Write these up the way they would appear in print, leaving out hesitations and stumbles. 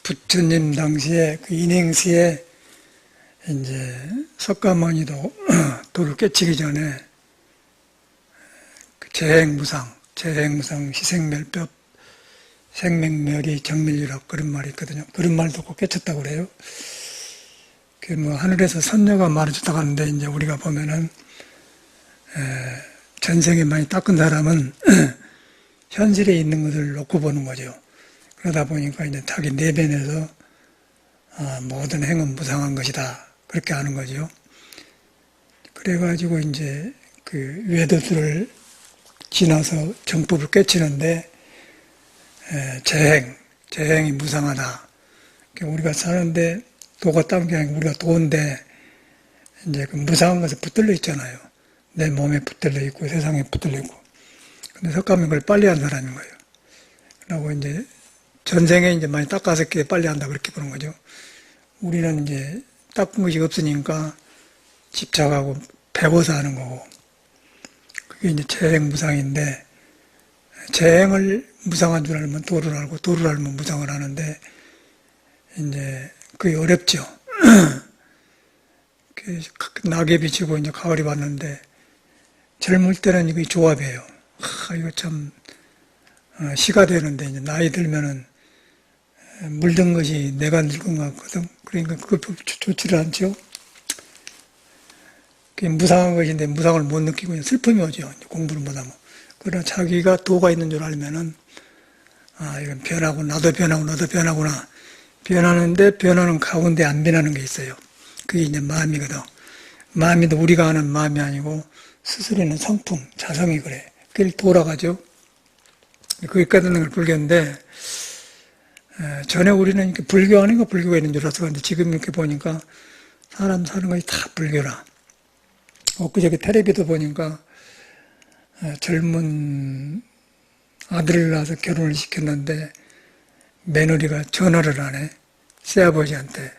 부처님 당시에 그 인행시에 이제 석가모니도 도를 깨치기 전에 그 재행무상, 희생멸법, 생명멸이 정밀유력 그런 말이 있거든요. 그런 말도 꼭 깨쳤다고 그래요. 그 뭐 하늘에서 선녀가 말해줬다고 하는데 이제 우리가 보면은 전생에 많이 닦은 사람은 현실에 있는 것을 놓고 보는 거죠. 그러다 보니까 이제 자기 내면에서 모든 행은 무상한 것이다. 그렇게 하는 거죠. 그래가지고 이제 그 외도수를 지나서 정법을 깨치는데 재행이 무상하다. 우리가 사는데 도가 다른 게 아니고 우리가 도인데 이제 그 무상한 것에 붙들려 있잖아요. 내 몸에 붙들려 있고 세상에 붙들려 있고. 근데 석가모니 그걸 빨리 한 사람인 거예요. 그리고 이제 전생에 이제 많이 닦았었기에 빨리 한다 그렇게 보는 거죠. 우리는 이제 닦은 것이 없으니까 집착하고 배워서 하는 거고. 그게 이제 재행무상인데 재행을 무상한 줄 알면 도를 알고 도를 알면 무상을 하는데 이제 그게 어렵죠. 낙엽이 지고 이제 가을이 왔는데 젊을 때는 이게 조합이에요. 이거 참 시가 되는데 이제 나이 들면은 물든 것이 내가 늙은 것 같거든. 그러니까 그거 좋지를 않죠. 그게 무상한 것인데 무상을 못 느끼고 그냥 슬픔이 오죠. 공부를 못하면. 그러나 자기가 도가 있는 줄 알면은 이건 변하고 나도 변하고 너도 변하구나. 변하는데 변하는 가운데 안 변하는 게 있어요. 그게 이제 마음이거든. 마음이도 우리가 아는 마음이 아니고 스스로 있는 성품, 자성이 그래. 그게 돌아가죠. 그게 깨닫는 걸 불교인데 전에 우리는 이렇게 불교 아닌가 불교가 있는 줄 알았었는데 지금 이렇게 보니까 사람 사는 것이 다 불교라. 엊그저께 텔레비도 보니까 젊은 아들을 낳아서 결혼을 시켰는데 며느리가 전화를 안 해. 새아버지한테.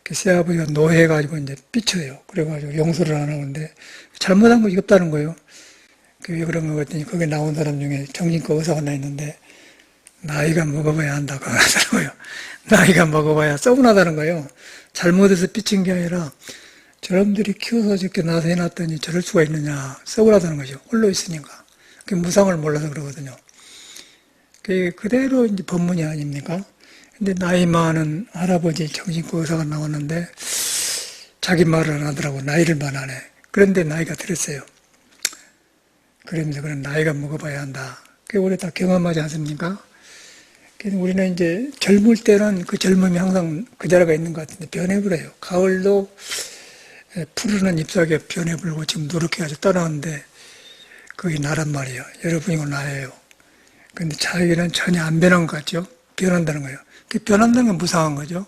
그 새아버지가 노해가지고 이제 삐쳐요. 그래가지고 용서를 안 하는데 잘못한 것이 없다는 거예요. 왜 그런 거 같더니 거기 나온 사람 중에 정신과 의사가 하나 있는데 나이가 먹어봐야 한다고 하더라고요. 나이가 먹어봐야 서운하다는 거예요. 잘못해서 삐친 게 아니라 저놈들이 키워서 저렇게 나서 해놨더니 저럴 수가 있느냐 서운하다는 거죠. 홀로 있으니까. 그 무상을 몰라서 그러거든요. 그게 그대로 이제 법문이 아닙니까? 근데 나이 많은 할아버지 정신과 의사가 나왔는데 자기 말을 안 하더라고. 나이를 말 안 해. 그런데 나이가 들었어요. 그러면서 그런 나이가 먹어봐야 한다. 그게 우리 다 경험하지 않습니까? 그래서 우리는 이제 젊을 때는 그 젊음이 항상 그 자리가 있는 것 같은데 변해버려요. 가을도 푸르는 잎사귀가 변해버리고 지금 노랗게까지 떠나는데 그게 나란 말이에요. 여러분이고 나예요. 근데 자기는 전혀 안 변한 것 같죠? 변한다는 거예요. 그 변한다는 건 무상한 거죠.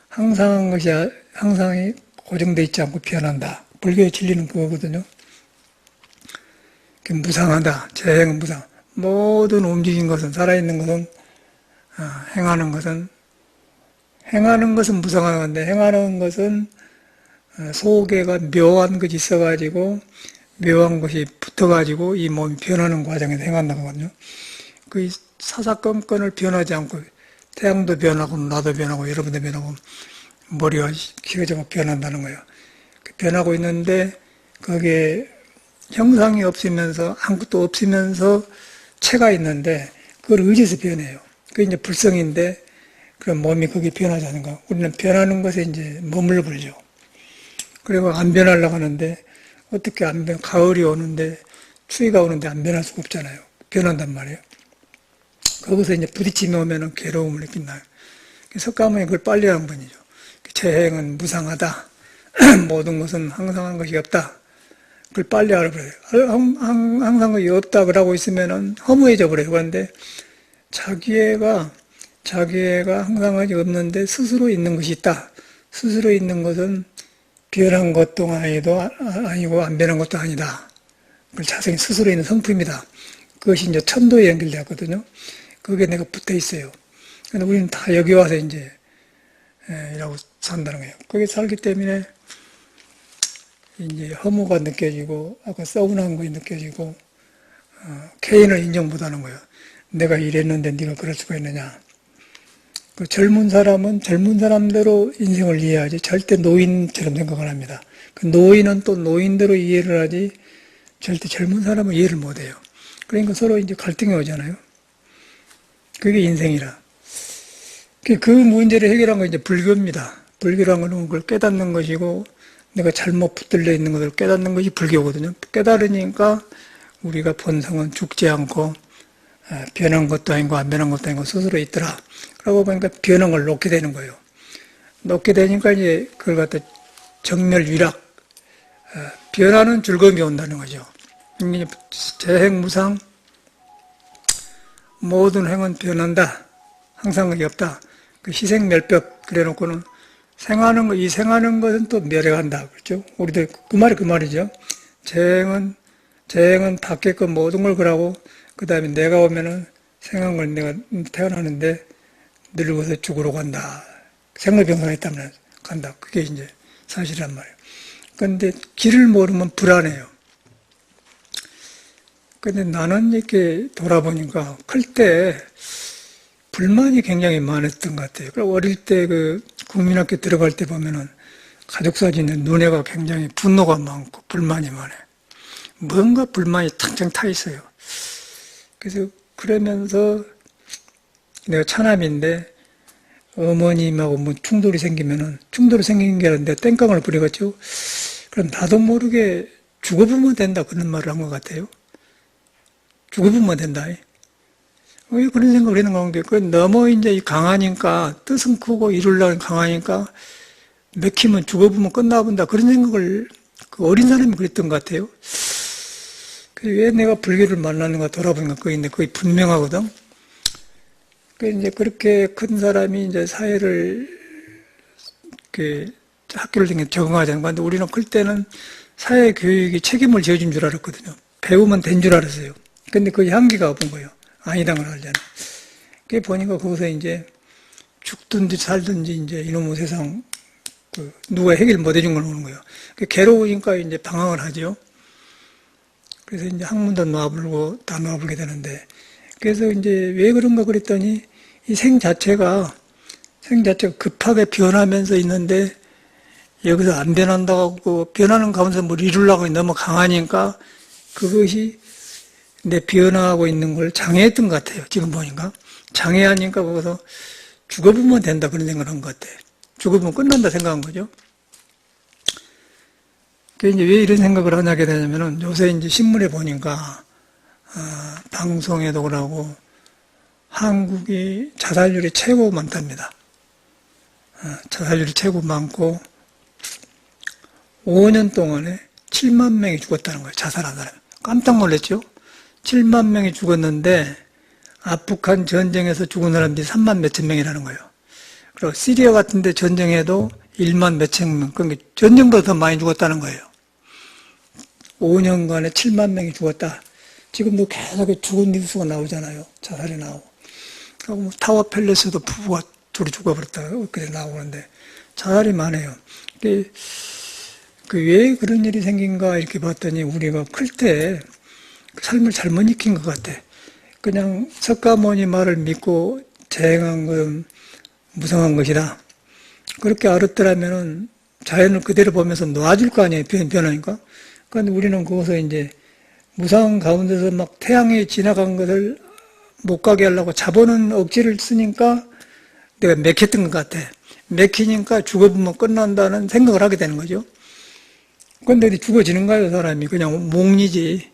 항상한 것이 항상이 고정되어 있지 않고 변한다. 불교의 진리는 그거거든요. 무상하다. 재행은 무상. 모든 움직인 것은, 살아있는 것은, 행하는 것은 무상한 건데, 행하는 것은 속에가 묘한 것이 있어가지고, 묘한 것이 붙어가지고 이 몸이 변하는 과정에서 행한다고 하거든요. 그 사사건건을 변하지 않고, 태양도 변하고, 나도 변하고, 여러분도 변하고, 머리가 기어져서 변한다는 거예요. 변하고 있는데, 거기에 형상이 없으면서 아무것도 없으면서 체가 있는데 그걸 의지해서 변해요. 그게 이제 불성인데 그런 몸이 거기에 변하지 않는 거. 우리는 변하는 것에 이제 머물러버리죠. 그리고 안 변하려고 하는데 어떻게 안 변? 가을이 오는데 추위가 오는데 안 변할 수가 없잖아요. 변한단 말이에요. 거기서 이제 부딪힘이 오면은 괴로움을 느낀다. 석가모니 그걸 빨리 한 분이죠. 재행은 무상하다. 모든 것은 항상한 것이 없다. 그걸 빨리 알아버려요. 항상 그게 없다 그러고 있으면은 허무해져 버려요. 그런데 자기애가 항상 것이 없는데 스스로 있는 것이 있다. 스스로 있는 것은 변한 것도 아니고 안 변한 것도 아니다. 그걸 자성이 스스로 있는 성품이다. 그것이 이제 천도에 연결되었거든요. 그게 내가 붙어 있어요. 근데 우리는 다 여기 와서 이제 이라고 산다는 거예요. 거기 살기 때문에 이제 허무가 느껴지고 아까 서운한 것이 느껴지고 개인을 인정 못하는 거예요. 내가 이랬는데 네가 그럴 수가 있느냐. 그 젊은 사람은 젊은 사람대로 인생을 이해하지 절대 노인처럼 생각을 합니다. 그 노인은 또 노인대로 이해를 하지 절대 젊은 사람은 이해를 못해요. 그러니까 서로 이제 갈등이 오잖아요. 그게 인생이라. 그 문제를 해결한 건 이제 불교입니다. 불교란 건 그걸 깨닫는 것이고 내가 잘못 붙들려 있는 것을 깨닫는 것이 불교거든요. 깨달으니까 우리가 본성은 죽지 않고 변한 것도 아니고 안 변한 것도 아니고 스스로 있더라. 그러고 보니까 변한 걸 놓게 되는 거예요. 놓게 되니까 이제 그걸 갖다 정멸위락, 변화는 즐거움이 온다는 거죠. 재행무상, 모든 행은 변한다. 항상 그게 없다. 그 희생멸벽 그래놓고는 생하는 거, 이 생하는 것은 또 멸해간다. 그렇죠? 우리도 그 말이 그 말이죠. 재행은 밖에 거 모든 걸 그러고, 그 다음에 내가 오면은 생한 걸 내가 태어나는데 늙어서 죽으러 간다. 생로병사가 있다면 간다. 그게 이제 사실이란 말이에요. 그런데 길을 모르면 불안해요. 근데 나는 이렇게 돌아보니까 클 때 불만이 굉장히 많았던 것 같아요. 그리고 어릴 때 그 국민학교 들어갈 때 보면은 가족 사진에 눈에가 굉장히 분노가 많고 불만이 많아요. 뭔가 불만이 탕탕 타 있어요. 그래서 그러면서 내가 차남인데 어머님하고 뭐 충돌이 생기면은 충돌이 생긴 게 아니라 땡깡을 부려갔죠. 그럼 나도 모르게 죽어보면 된다 그런 말을 한 것 같아요. 죽어보면 된다. 왜 그런 생각을 하는 건데, 그 너무 이제 강하니까, 뜻은 크고 이루려면 강하니까, 맥히면 죽어보면 끝나본다. 그런 생각을, 그 어린 사람이 그랬던 것 같아요. 왜 내가 불교를 만났는가 돌아보니까 그게 거의 분명하거든. 그 이제 그렇게 큰 사람이 이제 사회를, 학교를 다니게 적응하자는 건데, 우리는 클 때는 사회 교육이 책임을 지어준 줄 알았거든요. 배우면 된 줄 알았어요. 근데 그 향기가 없은 거예요. 아니란 걸 알잖아. 그게 보니까 거기서 이제 죽든지 살든지 이제 이놈의 세상, 누가 해결 못 해준 걸 보는 거예요. 괴로우니까 이제 방황을 하죠. 그래서 이제 학문도 놔불고 다 놔불게 되는데, 그래서 이제 왜 그런가 그랬더니 이 생 자체가 급하게 변하면서 있는데 여기서 안 변한다고 변하는 가운데서 뭘 이루려고 너무 강하니까 그것이 내 변화하고 있는 걸 장애했던 것 같아요. 지금 보니까. 장애하니까 거기서 죽어보면 된다 그런 생각을 한 것 같아요. 죽어보면 끝난다 생각한 거죠. 이제 왜 이런 생각을 하게 되냐면은 요새 이제 신문에 보니까, 방송에도 그러고 한국이 자살률이 최고 많답니다. 자살률이 최고 많고 5년 동안에 7만 명이 죽었다는 거예요. 자살한 사람이. 깜짝 놀랐죠? 7만 명이 죽었는데 아프간 전쟁에서 죽은 사람들이 3만 몇천 명이라는 거예요. 그리고 시리아 같은 데 전쟁에도 1만 몇천 명, 그러니까 전쟁보다 더 많이 죽었다는 거예요. 5년간에 7만 명이 죽었다. 지금도 계속 죽은 뉴스가 나오잖아요. 자살이 나오고. 그리고 뭐 타워 팰리스도 부부가 둘이 죽어버렸다. 그렇게 나오는데 자살이 많아요. 왜 그런 일이 생긴가 이렇게 봤더니 우리가 클 때 삶을 잘못 익힌 것 같아. 그냥 석가모니 말을 믿고 재행한 건 무상한 것이다. 그렇게 알았더라면은 자연을 그대로 보면서 놔줄 거 아니에요. 변하니까. 그런데 우리는 거기서 이제 무상 가운데서 막 태양이 지나간 것을 못 가게 하려고 자본은 억지를 쓰니까 내가 맥혔던 것 같아. 맥히니까 죽어보면 끝난다는 생각을 하게 되는 거죠. 그런데 어디 죽어지는가요, 사람이? 그냥 몽리지.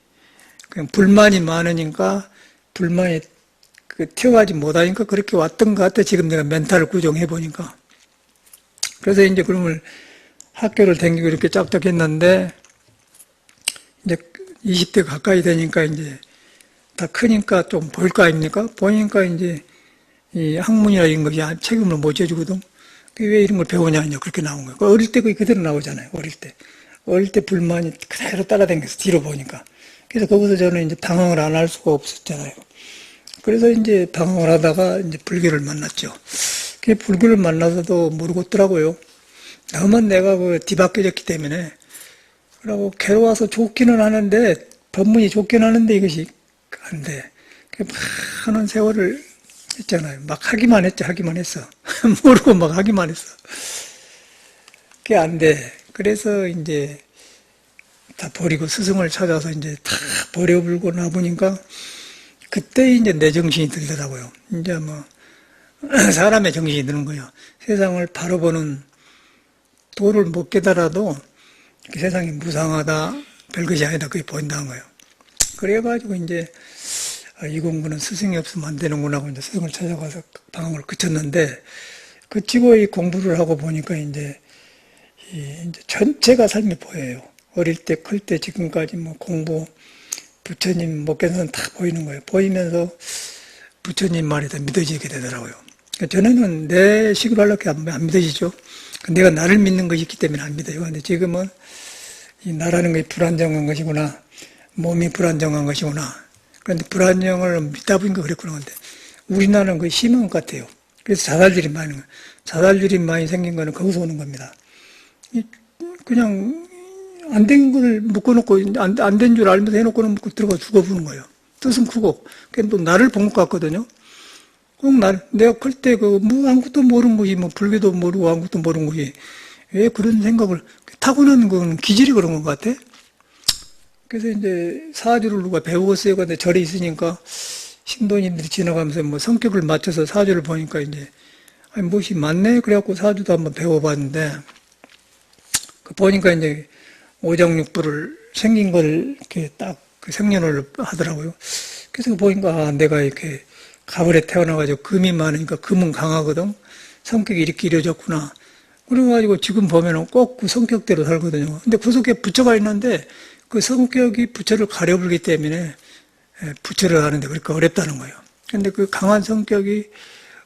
그냥 불만이 많으니까, 불만이 튀어가지 못하니까 그렇게 왔던 것 같아. 지금 내가 멘탈을 구정해보니까. 그래서 이제 그러면 학교를 다니고 이렇게 짝짝 했는데, 이제 20대 가까이 되니까 이제 다 크니까 좀 보일 거 아닙니까? 보니까 이제 이 학문이나 이런 것이 책임을 못 져주거든. 왜 이런 걸 배우냐, 그렇게 나온 거예요. 어릴 때 그게 그대로 나오잖아요, 어릴 때. 어릴 때 불만이 그대로 따라다녀서 뒤로 보니까. 그래서 거기서 저는 이제 방황을 안 할 수가 없었잖아요. 그래서 이제 방황을 하다가 이제 불교를 만났죠. 그 불교를 만나서도 모르고 있더라고요. 너무 내가 뒤바뀌어졌기 때문에. 그러고 괴로워서 좋기는 하는데, 법문이 좋긴 하는데 이것이 안 돼. 많은 세월을 있잖아요. 막 하기만 했죠. 하기만 했어. 모르고 막 하기만 했어. 그게 안 돼. 그래서 이제 다 버리고 스승을 찾아서 이제 다 버려불고 나보니까 그때 이제 내 정신이 들더라고요. 이제 뭐 사람의 정신이 드는 거예요. 세상을 바로 보는 도를 못 깨달아도 세상이 무상하다, 별것이 아니다, 그게 보인다는 거예요. 그래가지고 이제 이 공부는 스승이 없으면 안 되는구나 하고 이제 스승을 찾아가서 방황을 그쳤는데, 그치고 이 공부를 하고 보니까 이제 전체가 삶이 보여요. 어릴 때, 클 때, 지금까지 뭐 공부, 부처님 목견서는 다 보이는 거예요. 보이면서 부처님 말이 다 믿어지게 되더라고요. 전에는 내 식으로 하려고 안 믿어지죠. 내가 나를 믿는 것이 있기 때문에 안 믿어요. 근데 지금은 이 나라는 것이 불안정한 것이구나. 몸이 불안정한 것이구나. 그런데 불안정을 믿다 보니까 그랬구나. 근데 우리나라는 거의 심한 것 같아요. 그래서 자살률이 많은 거예요. 자살률이 많이 생긴 거는 거기서 오는 겁니다. 그냥 안 된 걸 묶어놓고, 안 된 줄 알면서 해놓고는 묶고 들어가 죽어보는 거예요. 뜻은 크고. 그게 또 나를 본 것 같거든요. 꼭 내가 클 때 뭐 아무것도 모르는 것이, 뭐 불교도 모르고 아무것도 모르는 것이, 왜 그런 생각을, 타고난 건 기질이 그런 것 같아? 그래서 이제 사주를 누가 배웠어요. 근데 절에 있으니까 신도님들이 지나가면서 뭐 성격을 맞춰서 사주를 보니까 이제, 아니, 무엇이 맞네? 그래갖고 사주도 한번 배워봤는데, 보니까 이제 오장육부를 생긴 걸 이렇게 딱 그 생년을 하더라고요. 그래서 보니까 아, 내가 이렇게 가을에 태어나가지고 금이 많으니까 금은 강하거든. 성격이 이렇게 이루어졌구나. 그래가지고 지금 보면은 꼭 그 성격대로 살거든요. 근데 그 속에 부처가 있는데 그 성격이 부처를 가려불기 때문에 부처를 하는데 그렇게 어렵다는 거예요. 근데 그 강한 성격이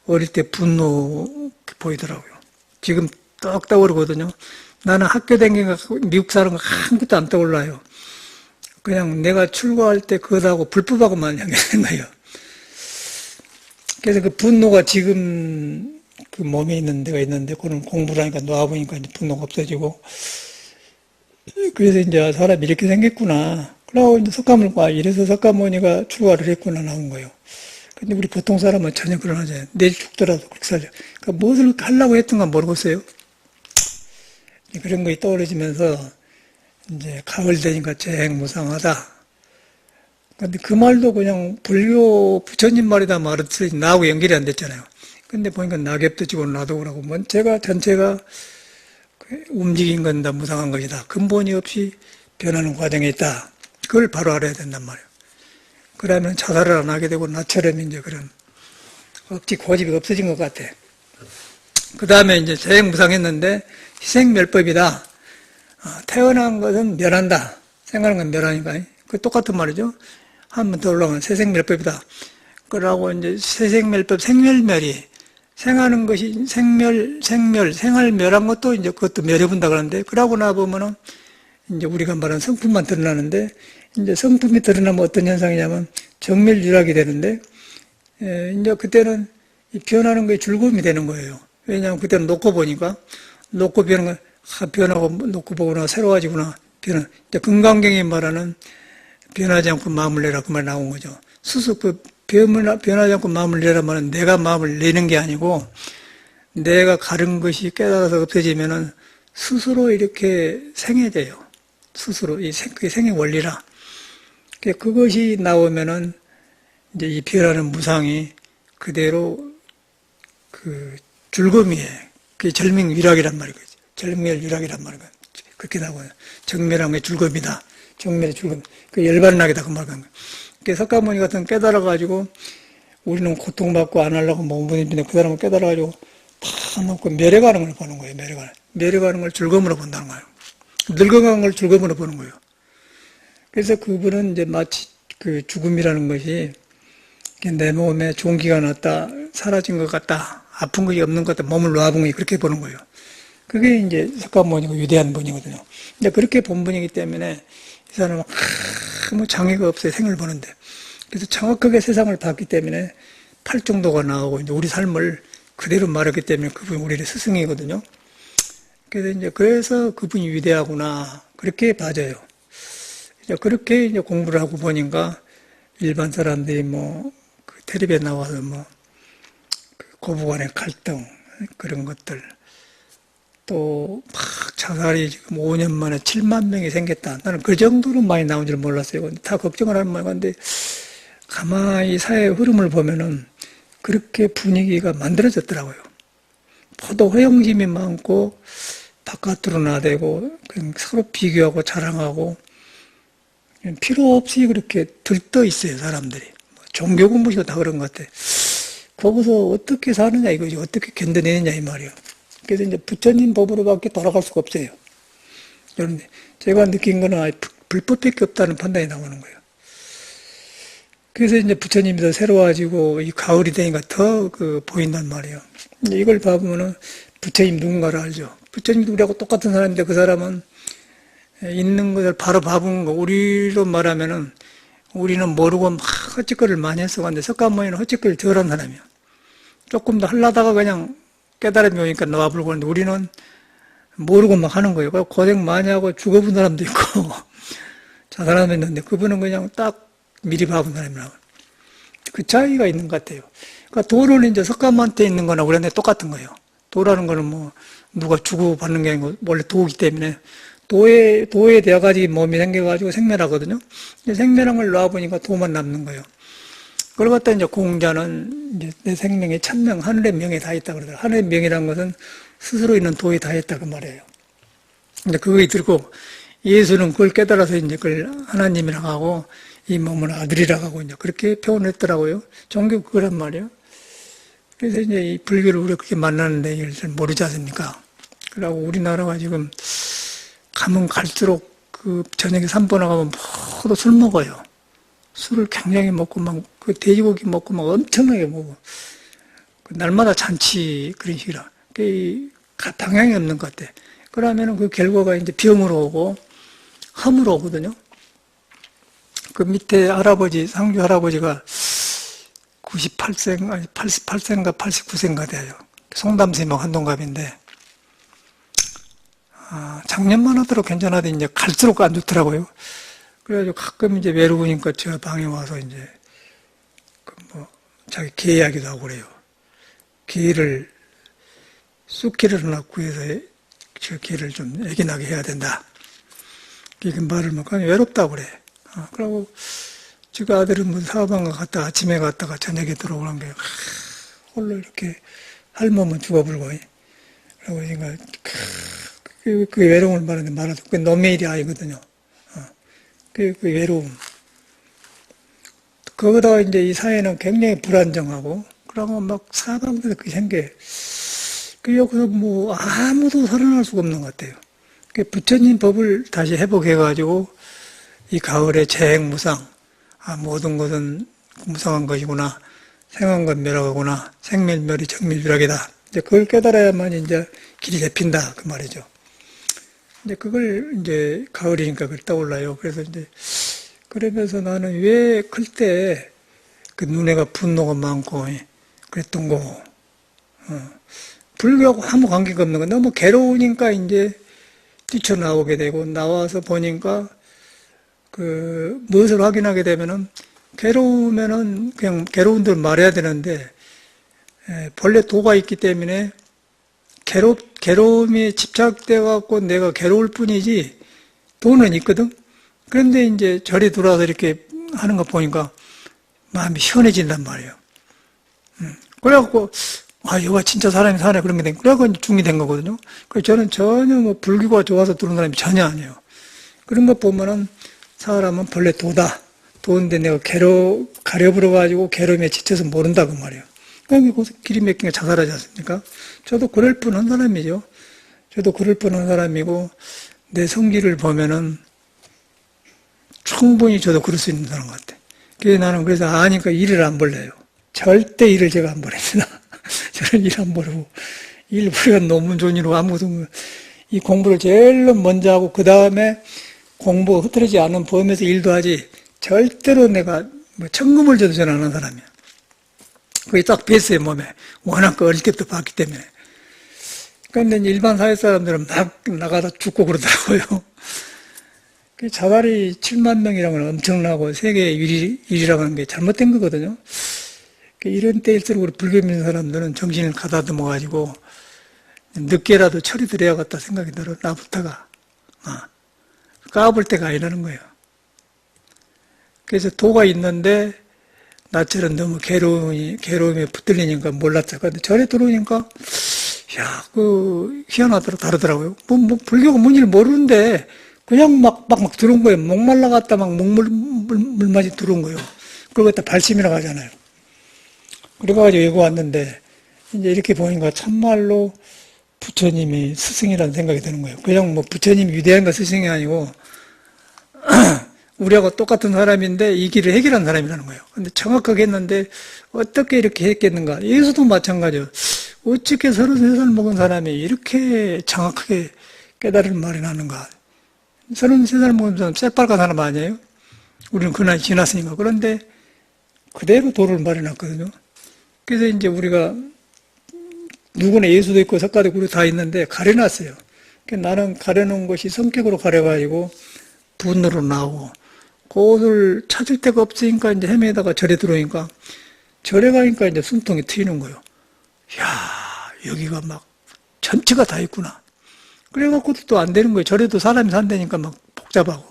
어릴 때 분노 보이더라고요. 지금 떡 떠오르거든요. 나는 학교 다니니까 미국 사람 아무것도 안 떠올라요. 그냥 내가 출가할 때 그것하고 불법하고만 향해된 거예요. 그래서 그 분노가 지금 그 몸에 있는 데가 있는데, 그건 공부를 하니까 놓아보니까 이제 분노가 없어지고, 그래서 이제 사람이 이렇게 생겼구나. 그러고 이제 석가모니 가 이래서 석가모니가 출가를 했구나 나온 거예요. 근데 우리 보통 사람은 전혀 그런 하지 않아요. 내일 죽더라도 그렇게 살죠. 그러니까 무엇을 하려고 했던가 모르겠어요. 그런 것이 떠오르면서 이제 가을 되니까 재행무상하다. 근데 그 말도 그냥 불교 부처님 말이다 말했지 나하고 연결이 안 됐잖아요. 근데 보니까 낙엽도 지고 나도 그러고 뭐 제가 전체가 움직인 건 다 무상한 것이다. 근본이 없이 변하는 과정에 있다. 그걸 바로 알아야 된단 말이에요. 그러면 자살을 안 하게 되고 나처럼 이제 그런 억지 고집이 없어진 것 같아. 그 다음에 이제 재행무상했는데 희생멸법이다. 태어난 것은 멸한다. 생각하는 건 멸하니까. 그 똑같은 말이죠. 한 번 더 올라가면 세생멸법이다. 그러고 이제 세생멸법, 생멸멸이 생하는 것이 생활 멸한 것도 이제 그것도 멸해본다 그러는데, 그러고 나보면은 이제 우리가 말하는 성품만 드러나는데, 이제 성품이 드러나면 어떤 현상이냐면 정멸유락이 되는데, 이제 그때는 이 변하는 게 즐거움이 되는 거예요. 왜냐하면 그때는 놓고 보니까, 놓고 변하는 거, 변하고 놓고 보거나 새로워지구나, 변화. 이제 금강경이 말하는 변하지 않고 마음을 내라 그 말 나온 거죠. 스스로 변하지 않고 마음을 내라 말은 내가 마음을 내는 게 아니고, 내가 가른 것이 깨달아서 없어지면은 스스로 이렇게 생해져요. 스스로 그게 생의 원리라. 그것이 나오면은 이제 이 변하는 무상이 그대로 그 즐거움이에요. 그게 절명유락이란 말이거든요. 절멸유락이란 말이거든요. 그렇게 나와요. 정멸한 게 즐거움이다. 정멸의 즐거움. 그 열반을 나게다 그 말이거든요. 석가모니 같은 깨달아가지고 우리는 고통받고 안 하려고 몸부림인데 그 사람은 깨달아가지고 다 놓고 멸해가는 걸 보는 거예요. 멸해가는 걸 즐거움으로 본다는 거예요. 늙어가는 걸 즐거움으로 보는 거예요. 그래서 그분은 이제 마치 그 죽음이라는 것이 내 몸에 종기가 났다, 사라진 것 같다, 아픈 것이 없는 것 같다, 몸을 놔본 것이 그렇게 보는 거예요. 그게 이제 석가모니가 위대한 분이거든요. 이제 그렇게 본 분이기 때문에 이 사람은 아무 장애가 없어요. 생을 보는데. 그래서 정확하게 세상을 봤기 때문에 팔정도가 나오고 이제 우리 삶을 그대로 말했기 때문에 그분이 우리의 스승이거든요. 그래서 그분이 위대하구나. 그렇게 봐져요. 이제 그렇게 이제 공부를 하고 보니까 일반 사람들이 뭐, 그 텔레비에 나와서 뭐, 고부간의 갈등, 그런 것들. 또, 막 자살이 지금 5년 만에 7만 명이 생겼다. 나는 그 정도로 많이 나온 줄 몰랐어요. 근데 다 걱정을 하는 말인 건데, 가만히 사회의 흐름을 보면은 그렇게 분위기가 만들어졌더라고요. 포도 허영심이 많고, 바깥으로 나대고, 그냥 서로 비교하고 자랑하고, 필요 없이 그렇게 들떠 있어요, 사람들이. 종교 공부시고 다 그런 것 같아. 거기서 어떻게 사느냐, 이거지. 어떻게 견뎌내느냐, 이 말이에요. 그래서 이제 부처님 법으로밖에 돌아갈 수가 없어요. 그런데 제가 느낀 거는 아예 불법밖에 없다는 판단이 나오는 거예요. 그래서 이제 부처님이 더 새로워지고 이 가을이 되니까 더 보인단 말이에요. 이걸 봐보면은 부처님 누군가를 알죠. 부처님도 우리하고 똑같은 사람인데 그 사람은 있는 것을 바로 봐본 거. 우리로 말하면은 우리는 모르고 막 헛짓거리를 많이 했어갔는데 석가모니는 헛짓거리를 덜한 사람이야. 조금 더 하려다가 그냥 깨달음이 오니까 나와버리고 하는데 우리는 모르고 막 하는 거예요. 고생 많이 하고 죽어본 사람도 있고 자살하는 있는데 그분은 그냥 딱 미리 봐본 사람이라고. 그 차이가 있는 것 같아요. 그러니까 도는 이제 석가모니한테 있는 거나 우리한테 똑같은 거예요. 도라는 거는 뭐 누가 주고받는 게 아니고 원래 도이기 때문에 도에 되어가지고 몸이 생겨가지고 생멸하거든요. 생멸한 걸 놔보니까 도만 남는 거예요. 그걸 갖다 이제 공자는 이제 내 생명에 천명, 하늘의 명에 다 있다 그러더라고요. 하늘의 명이라는 것은 스스로 있는 도에 다 있다 그 말이에요. 근데 그걸 들고 예수는 그걸 깨달아서 이제 그걸 하나님이라고 하고 이 몸은 아들이라고 하고 이제 그렇게 표현했더라고요. 종교 그거란 말이에요. 그래서 이제 이 불교를 우리가 그렇게 만나는데 이걸 잘 모르지 않습니까? 그러고 우리나라가 지금 가면 갈수록 그 저녁에 산보나 가면 모두 술 먹어요. 술을 굉장히 먹고 막 그 돼지고기 먹고 막 엄청나게 먹어. 날마다 잔치 그런 식이라. 그 방향이 없는 것 같아. 그러면은 그 결과가 이제 병으로 오고 함으로 오거든요. 그 밑에 할아버지, 상주 할아버지가 98세, 아니 88세인가 89세인가 돼요. 송담스님하고 한동갑인데, 작년만 하도록 괜찮아도 이제 갈수록 안 좋더라고요. 그래가지고 가끔 이제 외로우니까 제가 방에 와서 이제, 자기 개 이야기도 하고 그래요. 개를, 쑥개를 하나 구해서 저 개를 좀 애기나게 해야 된다. 이렇게 말을 막 하니 외롭다고 그래. 그러고 지금 아들은 뭐 사업한가 갔다가 아침에 갔다가 저녁에 들어오는 게 홀로 이렇게 할머면 죽어버리고 그러고 그러니까 그 외로움을 말하는데 말하도 그 놈의 일이 아니거든요. 그 외로움. 거기다가 이제 이 사회는 굉장히 불안정하고 그러고 막 사방에서 그게 생겨. 그 여기서 뭐 아무도 살아날 수가 없는 것 같아요. 그 부처님 법을 다시 회복해가지고 이 가을의 재행무상, 모든 것은 무상한 것이구나, 생한 건 멸하구나, 생멸멸이 정밀비락이다. 이제 그걸 깨달아야만 이제 길이 잡힌다 그 말이죠. 이제 그걸 이제 가을이니까 그걸 떠올라요. 그래서 이제 그러면서 나는 왜 클 때 그 눈에가 분노가 많고 그랬던 거고, 불교하고 아무 관계가 없는 거. 너무 괴로우니까 이제 뛰쳐나오게 되고 나와서 보니까 무엇을 확인하게 되면은 괴로우면은 그냥 괴로운 대로 말해야 되는데 본래 도가 있기 때문에 괴로움이 집착돼 갖고 내가 괴로울 뿐이지 도는 있거든. 그런데 이제 절에 들어와서 이렇게 하는 거 보니까 마음이 시원해진단 말이에요. 그래갖고 여가 진짜 사람이 사네 그런 게 된. 그래갖고 중이 된 거거든요. 그래서 저는 전혀 뭐 불교가 좋아서 들어온 사람이 전혀 아니에요. 그런 거 보면은 사람은 본래 도다. 도인데 내가 가려버려가지고 괴로움에 지쳐서 모른다 그 말이에요. 그러니까 거기서 길이 맺기가 자살하지 않습니까? 저도 그럴 뻔한 사람이죠. 저도 그럴 뻔한 사람이고 내 성질을 보면은 충분히 저도 그럴 수 있는 사람 같아. 그래서 나는 그래서 아니까 일을 안 벌려요. 절대 일을 제가 안 벌입니다. 저는 일 안 벌고 일 벌이가 논문 존이로 아무것도 이 공부를 제일 먼저 하고 그 다음에 공부가 흐트러지지 않은 범위에서 일도 하지 절대로 내가 뭐 천금을 줘도 저는 안 하는 사람이야. 그게 딱 뱄어요 몸에. 워낙 어릴 때부터 봤기 때문에. 그런데 일반 사회 사람들은 막 나가다 죽고 그러더라고요. 그 자살이 7만 명이라는 건 엄청나고 세계 1위라고 하는 게 잘못된 거거든요. 이런 때일수록 우리 불교 믿는 사람들은 정신을 가다듬어가지고 늦게라도 처리 드려야겠다 생각이 들어, 나부터가. 까불 때가 아니라는 거예요. 그래서 도가 있는데 나처럼 너무 괴로움에 붙들리니까 몰랐죠. 근데 절에 들어오니까, 야, 희한하더라, 다르더라고요. 불교가 뭔지를 모르는데, 그냥 막 들어온 거예요. 목말라 갔다 막 물맛이 들어온 거예요. 그걸 갖다 발심이라고 하잖아요. 그래가지고 여기 왔는데, 이제 이렇게 보니까 참말로 부처님이 스승이라는 생각이 드는 거예요. 그냥 부처님이 위대한 거 스승이 아니고, 우리하고 똑같은 사람인데 이 길을 해결한 사람이라는 거예요. 근데 정확하게 했는데 어떻게 이렇게 했겠는가? 예수도 마찬가지예요. 어떻게 33살 먹은 사람이 이렇게 정확하게 깨달을 말이 나는가? 33살 먹은 사람 새빨간 사람 아니에요? 우리는 그 나이 지났으니까. 그런데 그대로 도를 말해놨거든요. 그래서 이제 우리가 누구나 예수도 있고 석가도 있고 다 있는데 가려놨어요. 나는 가려놓은 것이 성격으로 가려가지고 분으로 나오고 그것을 찾을 데가 없으니까 이제 헤매다가 절에 들어오니까 절에 가니까 이제 숨통이 트이는 거예요. 야, 여기가 막 전체가 다 있구나. 그래갖고도 또 안 되는 거예요. 절에도 사람이 산다니까 막 복잡하고.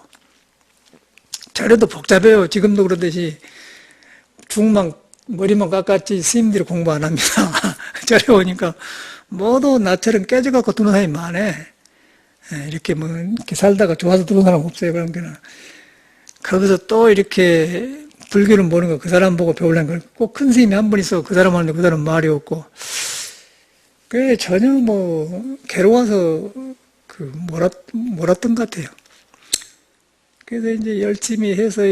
절에도 복잡해요. 지금도 그러듯이 중만 머리만 깎았지 스님들이 공부 안 합니다. 절에 오니까 모두 나처럼 깨져갖고 드는 사람이 많아. 이렇게 이렇게 살다가 좋아서 들어온 사람 없어요. 그런 게는. 거기서 또 이렇게 불교를 모르는 거 그 사람 보고 배우려는 걸 꼭 큰 스님이 한 분 있어. 그 사람 하는데 그 사람 말이 없고. 그게 전혀 괴로워서 몰았던 것 같아요. 그래서 이제 열심히 해서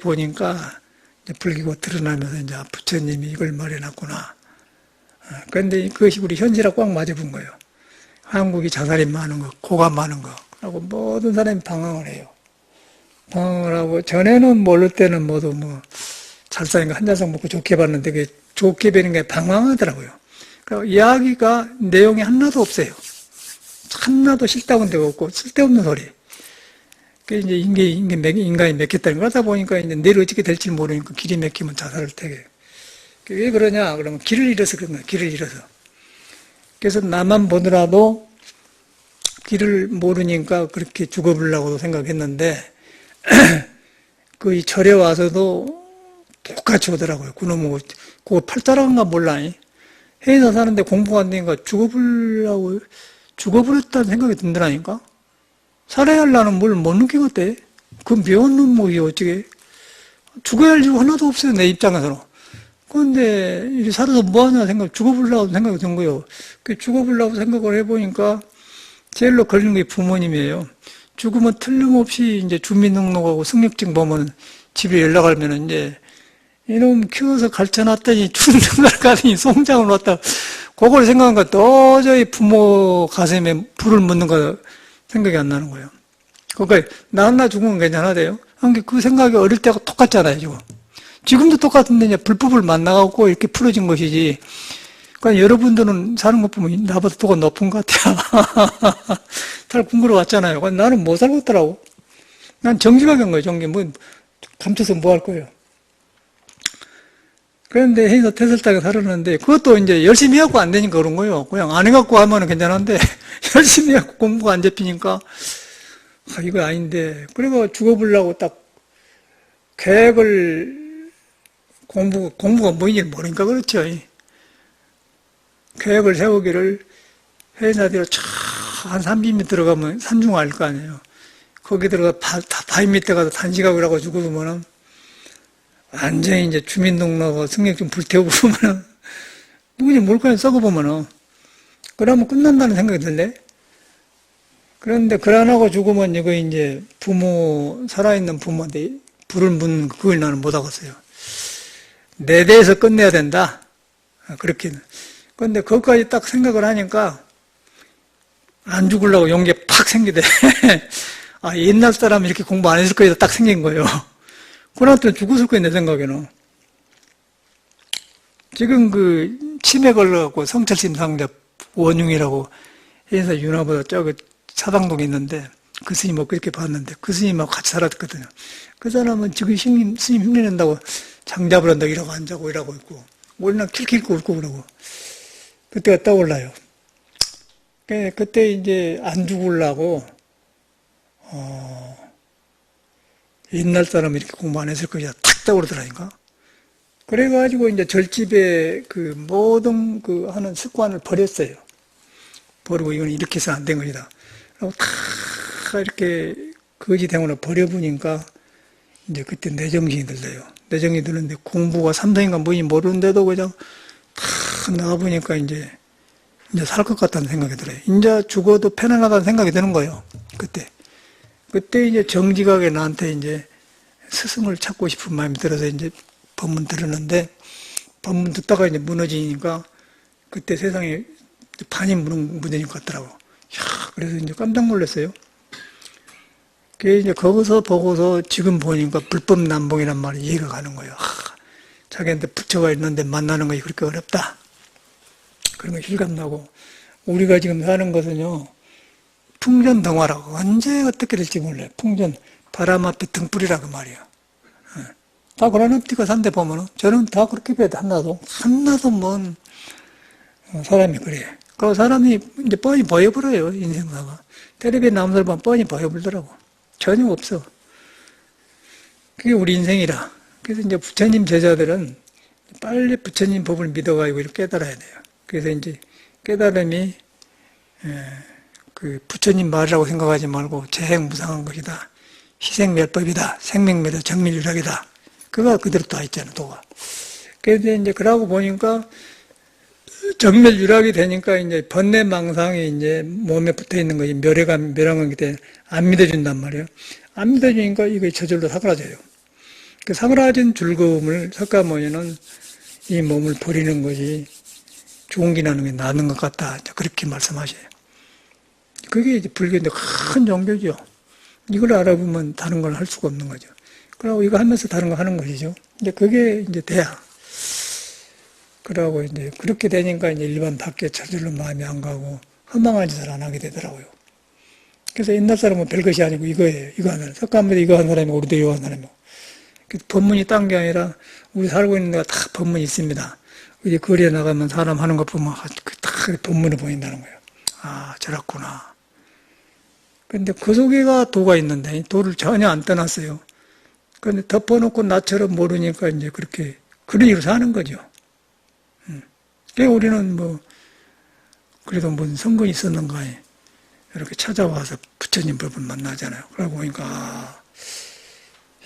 보니까 이제 불교가 드러나면서 이제 부처님이 이걸 말해놨구나. 그런데 그것이 우리 현실하고 꽉 맞아본 거예요. 한국이 자살이 많은 거, 고가 많은 거. 라고 모든 사람이 방황을 해요. 방황을 하고, 전에는 모를 때는 모두 잘 사니까 한 잔씩 먹고 좋게 봤는데, 그게 좋게 배는 게 방황하더라고요. 그러니까 이야기가 내용이 하나도 없어요. 하나도 싫다고는 데가 없고, 쓸데없는 소리. 그 이제 인간이 맥혔다는 거 하다 보니까 이제 내일 어떻게 될지 모르니까 길이 맥히면 자살을 택해요. 왜 그러냐? 그러면 길을 잃어서 그런 거예요. 길을 잃어서. 그래서 나만 보더라도 길을 모르니까 그렇게 죽어보려고 생각했는데, 그 절에 와서도 똑같이 오더라고요. 그놈은, 그거 팔자라는가 몰라. 해서 사는데 공부가 안 되니까 죽어버렸다는 생각이 든다니까? 살아야 하려는 뭘 못 느끼겠대. 그 묘한 놈목이 어떻게. 죽어야 할 이유 하나도 없어요, 내 입장에서는. 그런데, 살아서 뭐하냐 죽어보려고 생각이 든 거예요. 죽어보려고 생각을 해보니까, 제일로 걸린 게 부모님이에요. 죽으면 틀림없이 이제 주민등록하고 승력증 보면 집에 연락 하면 이제, 이놈 키워서 가르쳐놨더니 주민등록을 가더니 송장을 놨다. 그걸 생각하니까 도저히 부모 가슴에 불을 묻는 거 생각이 안 나는 거예요. 그러니까, 나 죽으면 괜찮아돼요. 그 생각이 어릴 때하고 똑같잖아요, 지금. 지금도 똑같은데 이제 불법을 만나갖고 이렇게 풀어진 것이지. 그러니까 여러분들은 사는 것 보면 나보다 도가 높은 것 같아요. 잘 궁금해 왔잖아요. 나는 못 살겠더라고. 난 정직하게 한 거예요, 감춰서 뭐 할 거예요. 그런데 해서 태설하게 살았는데, 그것도 이제 열심히 해갖고 안 되니까 그런 거예요. 그냥 안 해갖고 하면 괜찮은데, 열심히 해갖고 공부가 안 잡히니까, 이거 아닌데. 그래서 죽어보려고 딱 계획을, 공부가 뭐인지 모르니까 그렇죠. 계획을 세우기를 해나대로 한 30m 들어가면 산중 알 거 아니에요. 거기 들어가 바위 밑에 가서 단식하고 하고 죽으면은 완전히 이제 주민등록하고 승객증 불태우고 보면은 누구지 몰카에 썩어보면은 그러면 끝난다는 생각이 들래? 그런데 그안 하고 죽으면 이거 이제 살아있는 부모한테 불을 묻는 그걸 나는 못 하겠어요. 내 대해서 끝내야 된다. 그렇게는. 그런데 그것까지 딱 생각을 하니까 안 죽으려고 용기가 팍 생기대. 옛날 사람은 이렇게 공부 안 했을 거에서 딱 생긴 거예요. 그나한테 죽었을 거예요, 내 생각에는. 지금 치매 걸려갖고 성철심상자 원흉이라고 해서 윤화보다 사당동에 있는데 그 스님하고 그렇게 봤는데 그 스님하고 같이 살았거든요. 그 사람은 지금 스님 흉내낸다고 장잡을 한다고 이러고 앉아고 이러고 있고 우리는 킬킬 끓고 그러고. 그때가 떠올라요. 그때 이제 안 죽으려고, 옛날 사람이 이렇게 공부 안 했을 것이다. 탁 떠오르더라니까. 그래가지고 이제 절집에 그 모든 그 하는 습관을 버렸어요. 버리고 이건 이렇게 해서 안 된 것이다. 그리고 다 이렇게 거지대문을 버려보니까 이제 그때 내 정신이 들려요. 내 정신이 드는데 공부가 삼성인가 뭐니 모르는데도 그냥 다 나가보니까 이제 살 것 같다는 생각이 들어요. 이제 죽어도 편안하다는 생각이 드는 거예요. 그때 이제 정직하게 나한테 이제 스승을 찾고 싶은 마음이 들어서 이제 법문 들었는데 법문 듣다가 이제 무너지니까 그때 세상에 반이 무너진 것 같더라고. 그래서 이제 깜짝 놀랐어요. 그게 이제 거기서 보고서 지금 보니까 불법 남봉이란 말이 이해가 가는 거예요. 자기한테 부처가 있는데 만나는 것이 그렇게 어렵다. 그런 거 실감나고. 우리가 지금 사는 것은요, 풍전등화라고. 언제 어떻게 될지 몰라요. 풍전, 바람 앞에 등불이라고 말이야. 다 그런 업티가 산데 보면은, 저는 다 그렇게 봐요. 한나도 뭔 사람이 그래. 그 사람이 이제 뻔히 보여버려요, 인생사가. 텔레비에 나온 사람 뻔히 보여버리더라고. 전혀 없어. 그게 우리 인생이라. 그래서 이제 부처님 제자들은 빨리 부처님 법을 믿어가지고 이렇게 깨달아야 돼요. 그래서 이제 깨달음이 그 부처님 말이라고 생각하지 말고 재행무상한 것이다. 희생멸법이다. 생명멸의 정밀유락이다. 그가 그대로 다 있잖아, 도가. 그래서 이제 그러고 보니까 정멸유락이 되니까 이제 번뇌망상이 이제 몸에 붙어 있는 것이 멸한 게 안 믿어준단 말이에요. 안 믿어주니까 이게 저절로 사그라져요. 그 사그라진 즐거움을 석가모니는 이 몸을 버리는 것이 종기나는 게 나는 것 같다. 그렇게 말씀하셔요. 그게 이제 불교의 큰 종교죠. 이걸 알아보면 다른 걸 할 수가 없는 거죠. 그러고 이거 하면서 다른 거 하는 것이죠. 이제 그게 이제 돼야. 그러고 이제 그렇게 되니까 이제 일반 밖에 저절로 마음이 안 가고 허망한 짓을 안 하게 되더라고요. 그래서 옛날 사람은 별것이 아니고 이거예요. 이거 하는 사람. 석가모니 이거 하는 사람이고 우리도 이거 하는 사람이고. 법문이 딴 게 아니라 우리 살고 있는 데가 다 법문이 있습니다. 이제 거리에 나가면 사람 하는 것 보면 다 법문이 보인다는 거예요. 아, 저렇구나. 근데 그 속에가 도가 있는데 도를 전혀 안 떠났어요. 그런데 덮어놓고 나처럼 모르니까 이제 그렇게 그런 식으로 사는 거죠. 그러니까 우리는 뭐 그래도 무슨 성근이 있었는가 이렇게 찾아와서 부처님 법을 만나잖아요. 그러고 보니까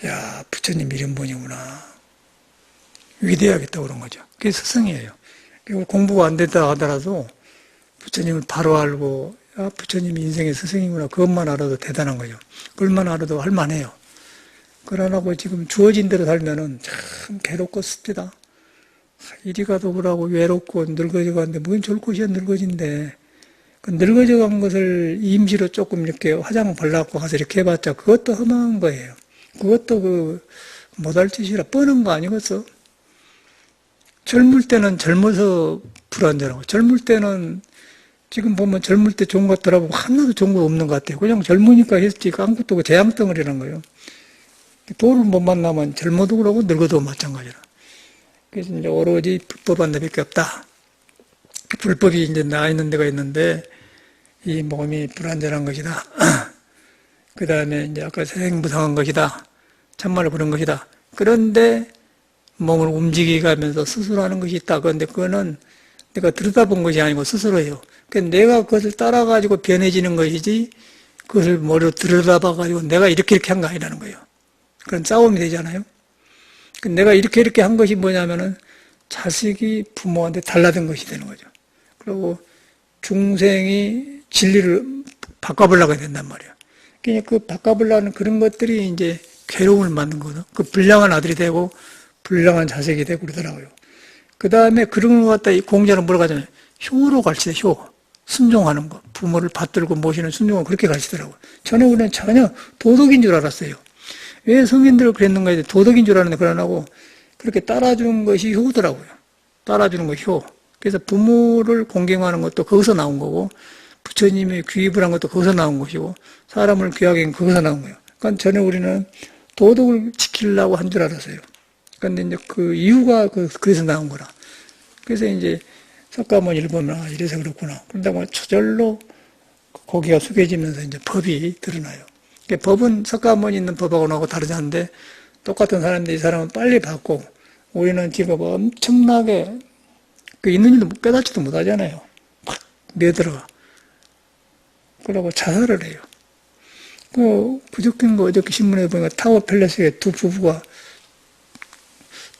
야, 부처님 이런 분이구나. 위대하겠다 그런 거죠. 그게 스승이에요. 공부가 안 됐다 하더라도 부처님을 바로 알고 아, 부처님이 인생의 스승이구나. 그것만 알아도 대단한 거죠. 그것만 알아도 할만해요. 그러나고 지금 주어진 대로 살면은 참 괴롭고 습니다. 이리 가도 그러고 외롭고 늙어져 가는데 뭔 좋을 것이야 늙어진데. 그 늙어져 간 것을 임시로 조금 이렇게 화장 발라갖고 가서 이렇게 해봤자 그것도 허망한 거예요. 그것도 못할 짓이라 뻔한 거 아니겠어? 젊을 때는 젊어서 불안전하고 젊을 때는 지금 보면 젊을 때 좋은 것 같더라고 하나도 좋은 거 없는 것 같아요. 그냥 젊으니까 했지 아무것도 그 재앙덩어리라는 거예요. 도를 못 만나면 젊어도 그러고 늙어도 마찬가지라. 그래서 이제 오로지 불법 한 데밖에 없다. 불법이 이제 나 있는 데가 있는데 이 몸이 불안전한 것이다. 그 다음에 이제 아까 생무상한 것이다. 참말로 그런 것이다. 그런데 몸을 움직이게 하면서 스스로 하는 것이 있다. 그런데 그거는 내가 들여다본 것이 아니고 스스로예요. 그러니까 내가 그것을 따라가지고 변해지는 것이지 그것을 머리로 들여다봐가지고 내가 이렇게 한 거 아니라는 거예요. 그런 싸움이 되잖아요. 내가 이렇게 한 것이 뭐냐면은 자식이 부모한테 달라든 것이 되는 거죠. 그리고 중생이 진리를 바꿔보려고 된단 말이에요. 그러니까 그 바꿔보려는 그런 것들이 이제 괴로움을 만든 거죠. 그 불량한 아들이 되고 불량한 자식이 되고 그러더라고요. 그 다음에 그런 것 갖다 이 공자는 뭐라고 하잖아요. 효로 가르치죠, 효. 순종하는 거. 부모를 받들고 모시는 순종을 그렇게 가르치더라고요. 저는 그냥 전혀 도덕인 줄 알았어요. 왜 성인들 그랬는가 해서 도덕인 줄 알았는데 그러나고 그렇게 따라주는 것이 효더라고요. 따라주는 것이 효. 그래서 부모를 공경하는 것도 거기서 나온 거고 부처님의 귀입을 한 것도 거기서 나온 것이고 사람을 귀하게 한 거기서 나온 거예요. 그러니까 전에 우리는 도덕을 지키려고 한 줄 알았어요. 그런데 이제 그 이유가 그래서 나온 거라. 그래서 이제 석가모니를 보면, 아, 이래서 그렇구나. 그러다가 저절로 고개가 숙여지면서 이제 법이 드러나요. 그러니까 법은 석가모니 있는 법하고는 다르지 않은데, 똑같은 사람인데 이 사람은 빨리 받고, 우리는 지금 엄청나게, 그 있는 일도 깨닫지도 못하잖아요. 막 매들어가. 그러고 자살을 해요. 그, 부적인 거 어저께 신문에 보니까 타워 팰리스에 두 부부가,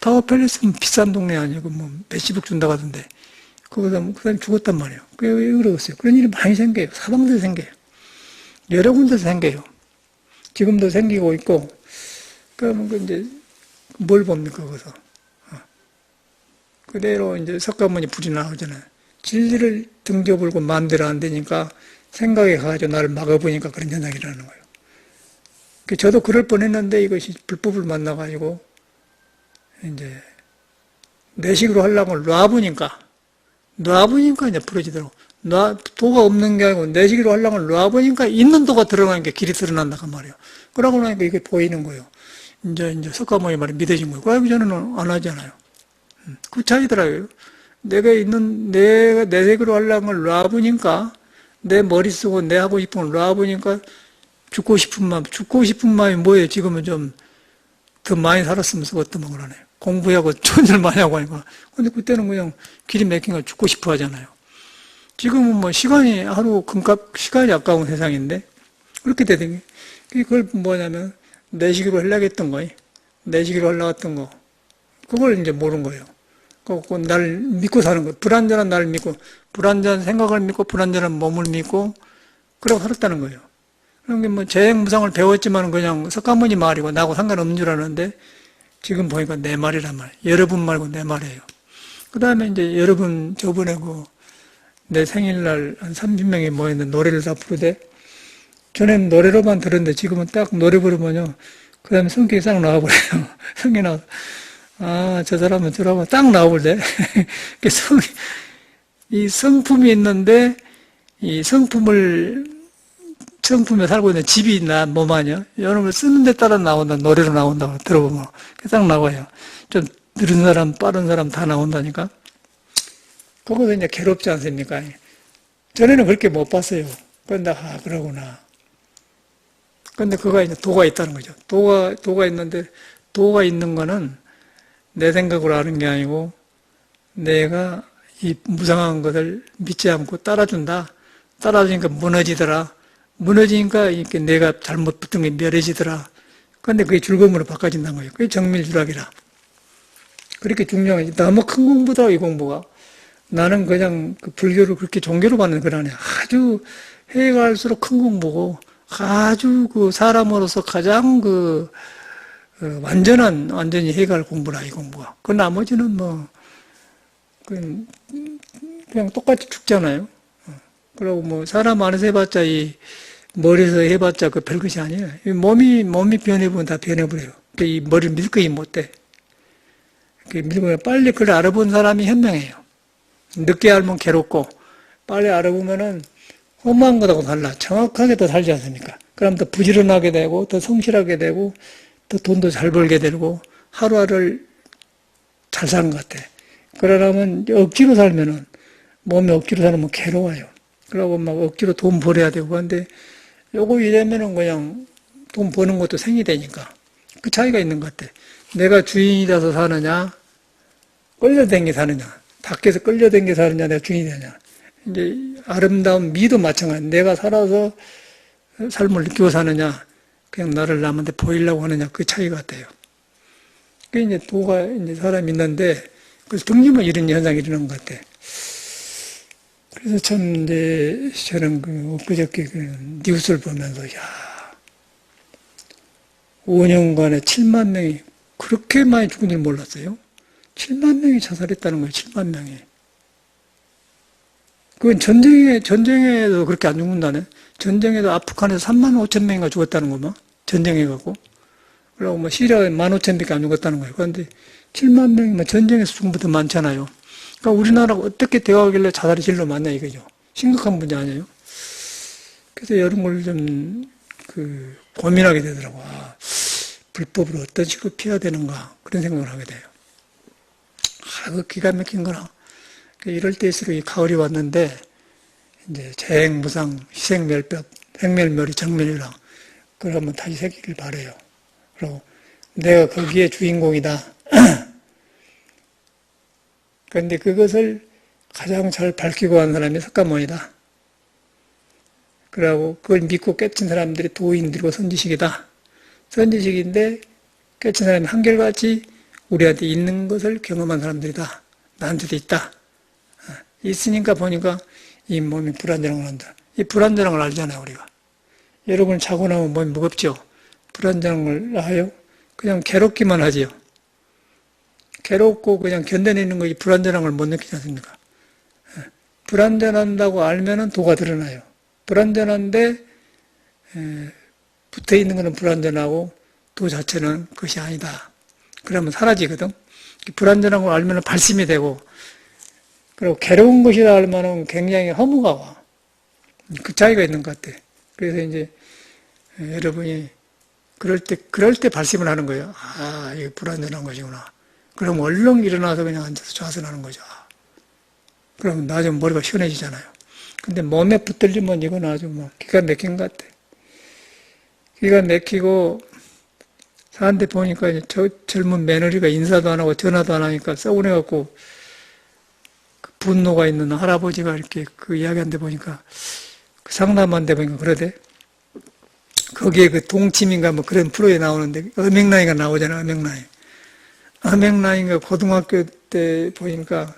타워 팰리스는 비싼 동네 아니고 뭐 몇십억 준다고 하던데, 그 사람이 죽었단 말이에요. 그게 왜 그러겠어요? 그런 일이 많이 생겨요. 사방에서 생겨요. 여러 군데서 생겨요. 지금도 생기고 있고, 그러면 그 이제, 뭘 봅니까, 거기서. 그대로 이제 석가모니 불이 나오잖아요. 진리를 등져불고 마음대로 안 되니까 생각에 가가지고 나를 막아보니까 그런 현상이 일어나는 거예요. 저도 그럴 뻔했는데 이것이 불법을 만나가지고 이제 내 식으로 하려고 놔보니까 이제 부러지더라고. 도가 없는 게 아니고 내 식으로 하려고 놔보니까 있는 도가 드러나는 게 길이 드러난다고 말이에요. 그러고 나니까 이게 보이는 거예요. 이제 석가모니 말이 믿어진 거예요. 그러기 전에는 안 하잖아요. 그 차이더라고요. 내가 내 색으로 하려는 걸 놔보니까, 내 머리 쓰고 내 하고 싶은 걸 놔보니까, 죽고 싶은 마음이 뭐예요? 지금은 좀 더 많이 살았으면 어떤 뭐 그러네. 공부하고 존재를 많이 하고 하니까. 근데 그때는 그냥 길이 막힌 걸 죽고 싶어 하잖아요. 지금은 뭐 시간이 아까운 세상인데, 그렇게 되는 게, 그걸 뭐냐면, 내 식으로 하려고 했던 거예요. 내 식으로 하려고 했던 거. 그걸 이제 모르는 거예요. 그 나를 믿고 사는 거예요. 불완전한 나를 믿고, 불완전한 생각을 믿고, 불완전한 몸을 믿고, 그러고 살았다는 거예요. 그런 게 뭐, 재행무상을 배웠지만 그냥 석가모니 말이고, 나하고 상관없는 줄 아는데, 지금 보니까 내 말이란 말이에요. 여러분 말고 내 말이에요. 그 다음에 이제 여러분, 저번에 내 생일날 한 30명이 모였는데 노래를 다 부르대. 전에는 노래로만 들었는데 지금은 딱 노래 부르면요. 그 다음에 성격이 싹 나와버려요. 성격이 나와. 아, 저 사람은 저라고 딱 나오래. 이 성품이 있는데, 이 성품에 살고 있는 집이 있나, 몸 아니야? 여러분 쓰는 데 따라 나온다, 노래로 나온다고 들어보면. 딱 나와요. 좀 느린 사람, 빠른 사람 다 나온다니까? 그것도 이제 괴롭지 않습니까? 전에는 그렇게 못 봤어요. 그런데, 그러구나. 근데 그가 이제 도가 있다는 거죠. 도가 있는데, 도가 있는 거는 내 생각으로 하는 게 아니고 내가 이 무상한 것을 믿지 않고 따라주니까 무너지니까 이렇게 내가 잘못 붙은 게 멸해지더라. 그런데 그게 즐거움으로 바꿔진다는 거예요. 그게 정밀주락이라. 그렇게 중요한 게 너무 큰 공부다, 이 공부가. 나는 그냥 그 불교를 그렇게 종교로 받는 건 아니야. 아주 해갈수록 큰 공부고 아주 그 사람으로서 가장 완전히 해갈 공부라, 이 공부가. 그 나머지는 그냥 똑같이 죽잖아요. 그리고 뭐, 사람 안에서 해봤자, 이 머리에서 해봤자 그 별것이 아니에요. 몸이 변해보면 다 변해버려요. 이 머리를 밀거이 못돼. 밀고 빨리 그걸 알아본 사람이 현명해요. 늦게 알면 괴롭고, 빨리 알아보면은 험한 것하고 달라. 정확하게 더 살지 않습니까? 그럼 더 부지런하게 되고, 더 성실하게 되고, 또 돈도 잘 벌게 되고 하루하루를 잘 사는 것 같아. 그러려면 억지로 살면은 몸이 억지로 살면 괴로워요. 그러고 막 억지로 돈 벌어야 되고 그런데 요거 이러면은 그냥 돈 버는 것도 생이 되니까 그 차이가 있는 것 같아. 내가 주인이라서 사느냐, 끌려댕겨 사느냐, 밖에서 끌려댕겨 사느냐, 내가 주인이 되냐. 이제 아름다운 미도 마찬가지. 내가 살아서 삶을 느끼고 사느냐, 그냥 나를 남한테 보이려고 하느냐, 그 차이 같아요. 그게 이제 도가 이제 사람이 있는데, 그래서 등지면 이런 현상이 일어나는 것 같아. 그래서 참, 이제, 저는 엊그저께 뉴스를 보면서, 5년간에 7만 명이 그렇게 많이 죽은 줄 몰랐어요. 7만 명이 자살했다는 거예요, 7만 명이. 그건 전쟁에도 그렇게 안 죽는다네. 전쟁에도 아프간에서 3만 5천 명인가 죽었다는 거만. 전쟁해갖고. 그리고 시리아에 15,000밖에 안 죽었다는 거예요. 그런데 7만 명이면 전쟁에서 죽은 것도 많잖아요. 그러니까 우리나라가 어떻게 대화하길래 자살이 진로 많냐 이거죠. 심각한 문제 아니에요? 그래서 이런 걸 좀, 고민하게 되더라고. 불법으로 어떤 식으로 피해야 되는가. 그런 생각을 하게 돼요. 그 기가 막힌 거라. 이럴 때일수록 이 가을이 왔는데, 이제 재행무상, 희생멸벽, 행멸멸이 정멸이라, 그걸 한번 다시 새기길 바래요. 그리고 내가 거기에 주인공이다. 그런데 그것을 가장 잘 밝히고 한 사람이 석가모니다. 그러고 그걸 믿고 깨친 사람들이 도인들이고 선지식이다. 선지식인데 깨친 사람이 한결같이 우리한테 있는 것을 경험한 사람들이다. 나한테도 있다. 있으니까 보니까 이 몸이 불안전한 걸 한다. 이 불안전한 걸 알잖아요, 우리가. 여러분 자고 나면 몸이 무겁죠? 불안전한 걸 아요? 그냥 괴롭기만 하지요. 괴롭고 그냥 견뎌내는 거 이 불안전한 걸 못 느끼지 않습니까? 불안전한다고 알면은 도가 드러나요. 불안전한데 붙어 있는 것은 불안전하고 도 자체는 그것이 아니다. 그러면 사라지거든. 불안전한 걸 알면은 발심이 되고, 그리고 괴로운 것이다 알면은 굉장히 허무가 와. 그 차이가 있는 것 같아. 그래서 이제 여러분이 그럴 때 발심을 하는 거예요. 아, 이게 불안전한 것이구나. 그럼 얼른 일어나서 그냥 앉아서 좌선하는 거죠. 그러면 나중에 머리가 시원해지잖아요. 근데 몸에 붙들리면 이건 아주 뭐 기가 막힌 것 같아. 기가 막히고, 사람들 보니까 이제 저 젊은 며느리가 인사도 안 하고 전화도 안 하니까 서운해갖고, 그 분노가 있는 할아버지가 이렇게 그 이야기한데 보니까, 그 상담한데 보니까 그러대. 거기에 그 동치민가 뭐 그런 프로에 나오는데, 엄행라이가 나오잖아, 엄행라이. 엄행라이가 고등학교 때 보니까,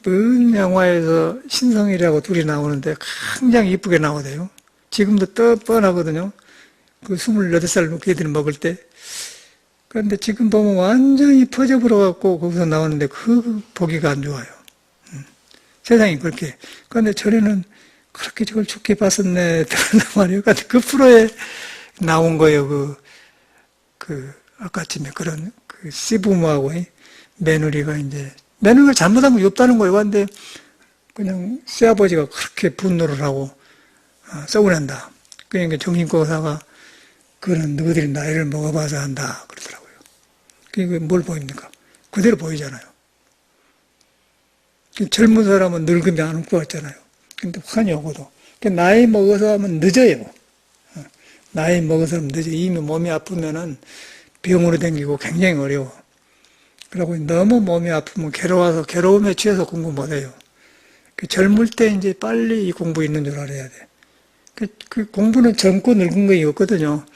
먼 영화에서 신성일하고 둘이 나오는데 굉장히 이쁘게 나오대요. 지금도 뻔뻔하거든요. 그 28살 걔들이 먹을 때. 그런데 지금 보면 완전히 퍼져버려갖고 거기서 나오는데 그 보기가 안 좋아요. 세상이 그렇게. 그런데 저래는 그렇게 저걸 좋게 봤었네. 그런단 말이에요. 근데 그 프로에 나온 거예요. 아까쯤에 그런, 시부모하고 며느리가 이제, 며느리가 잘못한 거 없다는 거예요. 근데 그냥 시아버지가 그렇게 분노를 하고 서운한다. 그러니까 정신과의사가 그거는 너희들이 나이를 먹어봐서 한다 그러더라고요. 그게 뭘 보입니까? 그대로 보이잖아요. 젊은 사람은 늙으면 안 올 것 같잖아요. 근데 환히 오고도. 나이 먹어서 하면 늦어요. 나이 먹어서 하면 늦어요. 이미 몸이 아프면은 병으로 댕기고 굉장히 어려워. 그리고 너무 몸이 아프면 괴로움에 취해서 공부 못해요. 젊을 때 이제 빨리 이 공부 있는 줄 알아야 돼. 그 공부는 젊고 늙은 거 없거든요.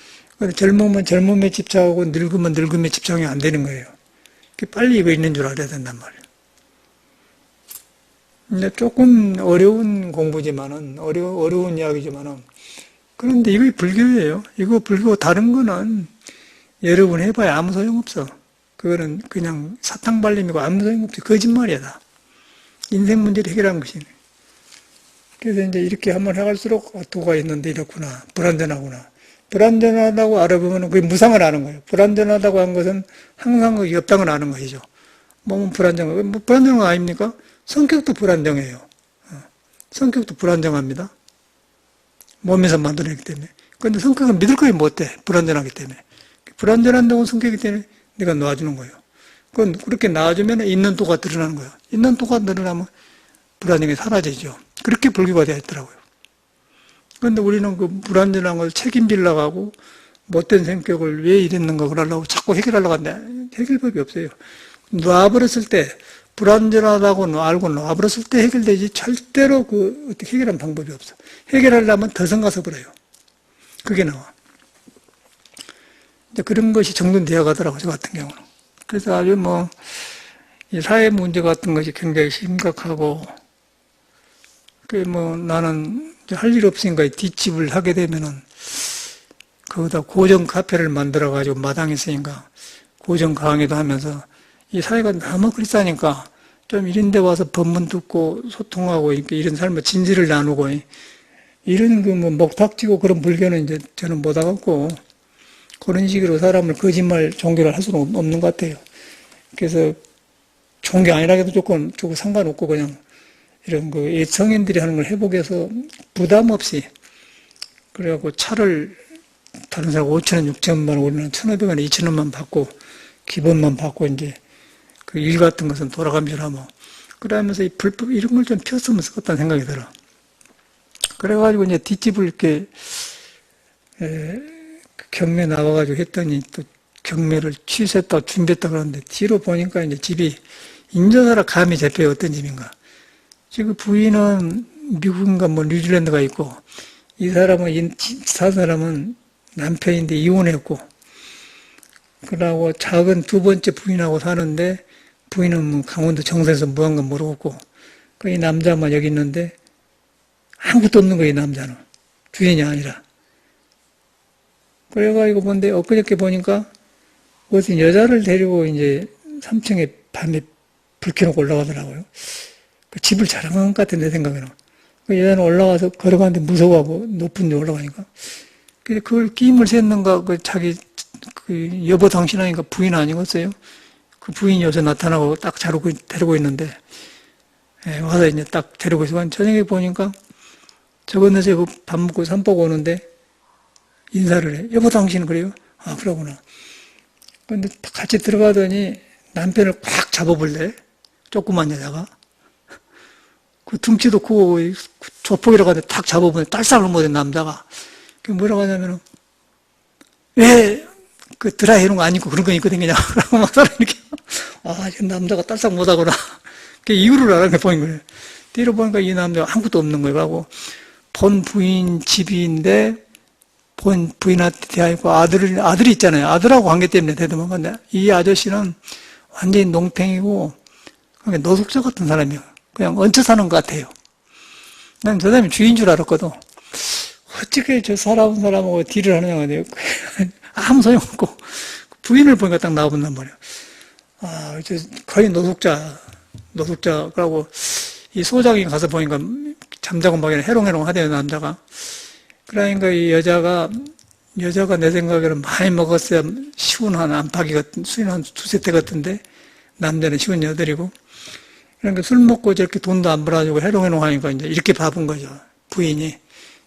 젊으면 젊음에 집착하고 늙으면 늙음에 집착이 안 되는 거예요. 빨리 이거 있는 줄 알아야 된단 말이에요. 근데 조금 어려운 공부지만은, 어려운 이야기지만은, 그런데 이거 불교예요. 이거 불교 다른 거는 여러분 해봐야 아무 소용없어. 그거는 그냥 사탕발림이고 아무 소용없지. 거짓말이야, 다. 인생 문제를 해결하는 것이네. 그래서 이제 이렇게 한번 해갈수록 도가 있는데 이렇구나. 불안전하구나. 불안전하다고 알아보면 그게 무상을 아는 거예요. 불안전하다고 한 것은 항상 그게 없다는 걸 아는 것이죠. 몸은 불안정하고, 뭐 불안정한 거 아닙니까? 성격도 불안정해요. 성격도 불안정합니다. 몸에서 만들어내기 때문에. 그런데 성격은 믿을 거에 못돼. 불안전하기 때문에. 불안전한다고 성격이기 때문에 내가 놔주는 거예요. 그건 그렇게 놔주면 있는 도가 드러나는 거예요. 있는 도가 드러나면 불안정이 사라지죠. 그렇게 불교가 되어 있더라고요. 그런데 우리는 그 불안전한 걸 책임지려고 하고 못된 성격을 왜 이랬는가 그러려고 자꾸 해결하려고 하는데 해결법이 없어요. 놔버렸을 때 불안전하다고 알고 놔버렸을 때 해결되지 절대로 어떻게 해결하는 방법이 없어. 해결하려면 더 성가서 버려요. 그게 나와. 그런 것이 정돈되어 가더라고요, 저 같은 경우는. 그래서 아주 이 사회 문제 같은 것이 굉장히 심각하고, 나는 할 일 없으니까 뒷집을 하게 되면은, 거기다 고정 카페를 만들어가지고 마당에 있으니까, 고정 강의도 하면서, 이 사회가 너무 그리싸니까, 좀 이런 데 와서 법문 듣고 소통하고, 이런 삶의 진지를 나누고, 이런 목탁지고 그런 불교는 이제 저는 못 하겠고, 그런 식으로 사람을 거짓말 종교를 할 수는 없는 것 같아요. 그래서 종교 아니라 해도 조금 상관없고 그냥 이런 성인들이 하는 걸 회복해서 부담 없이 그래갖고 차를 다른 사람 5,000원, 6,000원, 우리는 1,500원, 2,000원만 받고 기본만 받고 이제 그 일 같은 것은 돌아가면서 하면 그러면서 이 불법 이런 걸 좀 폈으면 좋겠다는 생각이 들어. 그래가지고 이제 뒷집을 이렇게 경매 나와가지고 했더니 또 경매를 취소했다 준비했다 그러는데 뒤로 보니까 이제 집이 인조사라 감이 잡혀요. 어떤 집인가. 지금 부인은 미국인가 뭐 뉴질랜드가 있고 이 사람은 산 사람은 남편인데 이혼했고 그러고 작은 두 번째 부인하고 사는데 부인은 뭐 강원도 정선에서 뭐한 건 모르겠고 그 이 남자만 여기 있는데 아무것도 없는 거예요. 이 남자는 주인이 아니라. 그래가지고 본데 엊그저께 보니까 어떤 여자를 데리고 이제 3층에 밤에 불 켜놓고 올라가더라고요. 그 집을 자랑한 것 같아 내 생각에는. 그 여자는 올라가서 걸어가는데 무서워하고 높은 데 올라가니까. 그래서 그걸 끼임을 셌는가 그 자기 그 여보 당신 아닌가 부인 아니겠어요? 그 부인이 여기서 나타나고 딱 자르고 데리고 있는데 와서 이제 딱 데리고 있어. 저녁에 보니까 저건너서 그 밥 먹고 산보고 오는데 인사를 해. 여보 당신은 그래요? 아 그러구나. 근데 같이 들어가더니 남편을 꽉 잡아볼래? 조그만 여자가. 그 등치도 크고 조폭이라고 하는데 탁 잡아보니 딸싹을 못해 남자가. 그 뭐라고 하냐면은 왜 그 드라이 이런 거 안 입고 그런 거 입고 다니냐. 라고 막 이렇게. 아, 이 남자가 딸싹 못하구나. 그 이유를 알아내 보인 거예요. 뒤로 보니까 이 남자가 아무것도 없는 거예요. 하고 본 부인 집인데 본 부인한테 대하고 아들이 있잖아요. 아들하고 관계 때문에 대도만 건데 이 아저씨는 완전히 농팽이고 노숙자 같은 사람이에요. 그냥 얹혀 사는 것 같아요. 난 저 사람이 주인 줄 알았거든. 어떻게 저 살아온 사람하고 딜을 하느냐. 아무 소용없고 부인을 보니까 딱 나와본단 말이에요. 아, 거의 노숙자라고 이 소장이 가서 보니까 잠자고 막 해롱해롱 하대요, 남자가. 그러니까 이 여자가 내 생각에는 많이 먹었어야 시원한 안팎이 같은, 수인 한 두세 대 같은데, 남자는 58이고. 그러니까 술 먹고 저렇게 돈도 안 벌어가지고 해롱해롱 하니까 이제 이렇게 바쁜 거죠, 부인이.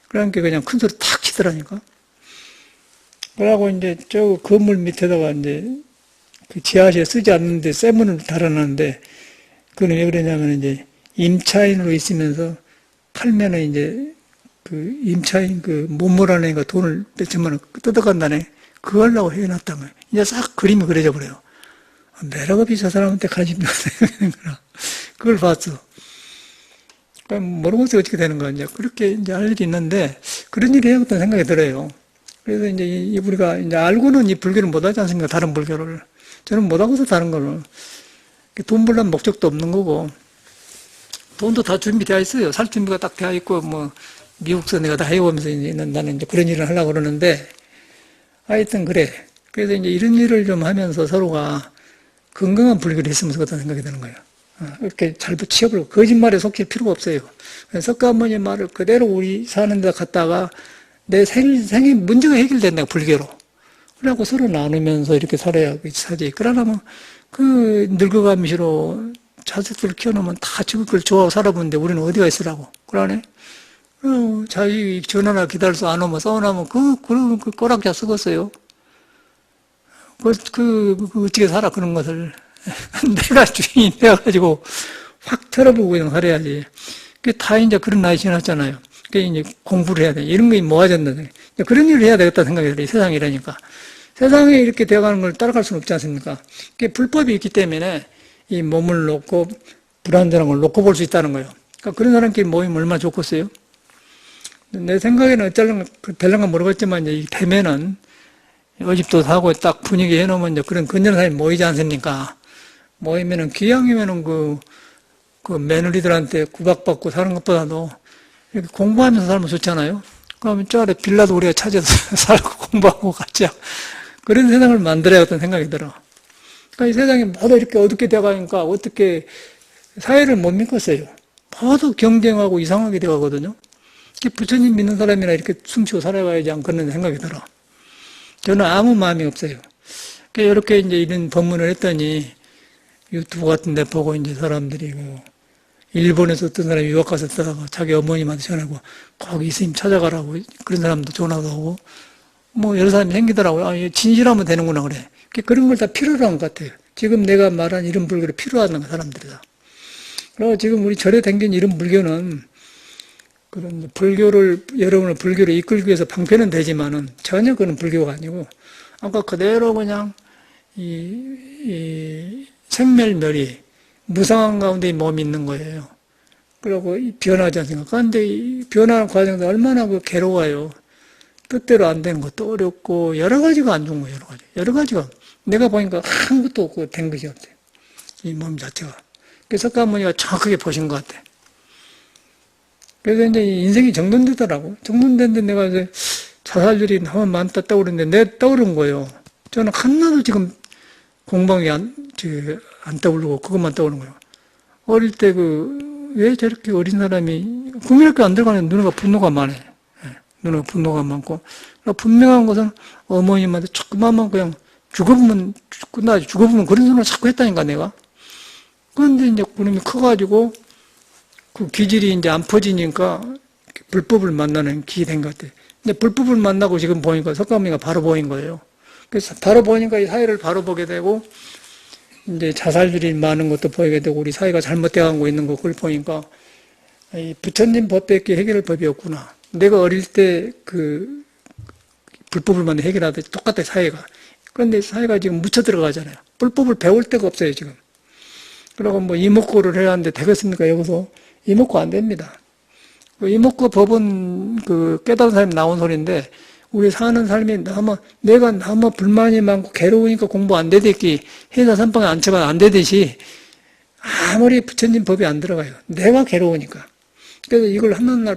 그러니까 그냥 큰 소리 탁 치더라니까. 그러고 이제 저 건물 밑에다가 이제 그 지하실에 쓰지 않는데 쇠문을 달아놨는데, 그건 왜 그러냐면 이제 임차인으로 있으면서 팔면은 이제 그 임차인 그 못몰아낸 거 돈을 몇천만 원 뜯어간다네. 그거 하려고 해놨단 말이에요. 이제 싹 그림이 그려져 버려요. 매력 없이 저 사람한테 관심이 없구나. 그걸 봤어. 모르겠어요. 어떻게 되는 거야. 이제 그렇게 이제 할 일이 있는데 그런 일이 해야겠다는 생각이 들어요. 그래서 이제 우리가 이제 알고는 이 불교를 못하지 않습니까? 다른 불교를. 저는 못하고서 다른 거를. 돈 벌려면 목적도 없는 거고. 돈도 다 준비되어 있어요. 살 준비가 딱 되어 있고, 뭐, 미국서 내가 다 해오면서 나는 이제 그런 일을 하려고 그러는데, 하여튼 그래. 그래서 이제 이런 일을 좀 하면서 서로가 건강한 불교를 했으면 좋겠다는 생각이 드는 거예요. 이렇게 잘 붙여버리고, 거짓말에 속힐 필요가 없어요. 석가모니 말을 그대로 우리 사는 데 갔다가 내 생의 문제가 해결된다, 불교로. 그래갖고 서로 나누면서 이렇게 살아야 사지. 그러려면 그 늙어가면시로 자식들 키워놓으면 다 죽을 걸 좋아하고 살아보는데 우리는 어디가 있으라고. 그러네? 자식이 전화나 기다려서 안 오면 싸워나면 그 꼬락자 썩었어요. 어떻게 살아, 그런 것을. 내가 주인이 돼가지고 확 털어보고 그냥 살아야지. 다 이제 그런 나이 지났잖아요. 이제 공부를 해야 돼. 이런 게 모아졌나. 그런 일을 해야 되겠다 생각이 들어요. 세상이라니까. 세상에 이렇게 되어가는 걸 따라갈 수는 없지 않습니까? 불법이 있기 때문에 이 몸을 놓고 불완전한 걸 놓고 볼 수 있다는 거예요. 그러니까 그런 사람끼리 모이면 얼마나 좋겠어요? 내 생각에는 어쩌면 될런가 모르겠지만 이제 이 대면은 어집도 사고 딱 분위기 해놓으면 이제 그런 건전한 사람이 모이지 않습니까? 모이면은 기왕이면은 그 며느리들한테 구박받고 사는 것보다도 이렇게 공부하면서 살면 좋잖아요. 그러면 저 아래 빌라도 우리가 찾아서 살고 공부하고 같이 그런 세상을 만들어야겠다는 생각이 들어. 그러니까 이 세상이 모두 이렇게 어둡게 돼가니까 어떻게 사회를 못 믿겠어요. 모두 경쟁하고 이상하게 돼가거든요. 부처님 믿는 사람이나 이렇게 숨쉬고 살아가야지 않겠는 생각이 들어. 저는 아무 마음이 없어요. 이렇게 이제 이런 법문을 했더니 유튜브 같은 데 보고 이제 사람들이 일본에서 어떤 사람이 유학 가서 쓰다가 자기 어머님한테 전하고 꼭 이 스님 찾아가라고 그런 사람도 전화도 오고 뭐 여러 사람이 생기더라고요. 아, 진실하면 되는구나 그래. 그런 걸 다 필요로 한 것 같아요. 지금 내가 말한 이런 불교를 필요하는 사람들이다. 그리고 지금 우리 절에 댕긴 이런 불교는 그런 여러분을 불교로 이끌기 위해서 방편은 되지만은 전혀 그런 불교가 아니고 아까 그대로 그냥 이 생멸멸이 무상한 가운데 몸이 있는 거예요. 그리고 변하지 않습니까? 그런데 이 변하는 과정도 얼마나 그 괴로워요. 뜻대로 안 되는 것도 어렵고 여러 가지가 안 좋은 거예요. 여러 가지. 여러 가지가 내가 보니까 아무것도 된 것이 없대요. 이 몸 자체가. 그래서 석가모니가 정확하게 보신 것 같아. 그래서 이제 인생이 정돈되더라고. 정돈됐는데 내가 이제 자살률이 너무 많다 떠오르는데 내 떠오른 거예요. 저는 하나도 지금 공방이 안 떠오르고 그것만 떠오르는 거예요. 어릴 때 왜 저렇게 어린 사람이 국민학교 안 들어가는 누나가 분노가 많아. 누나가 분노가 많고. 분명한 것은 어머님한테 조금만 그냥 죽어보면 끝나지. 죽어보면 그런 소리를 자꾸 했다니까 내가. 그런데 이제 그놈이 커가지고 그 기질이 이제 안 퍼지니까 불법을 만나는 기이 된 것 같아. 근데 불법을 만나고 지금 보니까 석가모니가 바로 보인 거예요. 그래서 바로 보니까 이 사회를 바로 보게 되고 이제 자살률이 많은 것도 보이게 되고 우리 사회가 잘못되어가고 있는 거 그걸 보니까 이 부처님 법밖에 해결할 법이 없구나. 내가 어릴 때 그 불법을 만나 해결하듯이 똑같아 사회가. 그런데 사회가 지금 묻혀 들어가잖아요. 불법을 배울 데가 없어요 지금. 그리고 뭐 이목구를 해야 하는데 되겠습니까? 여기서 이목구 안 됩니다. 이목구 법은 그 깨달은 사람이 나온 소리인데 우리 사는 삶이 내가 너무 불만이 많고 괴로우니까 공부 안 되듯이 회사 선방에 앉혀가 안 되듯이 아무리 부처님 법이 안 들어가요. 내가 괴로우니까. 그래서 이걸 하나하나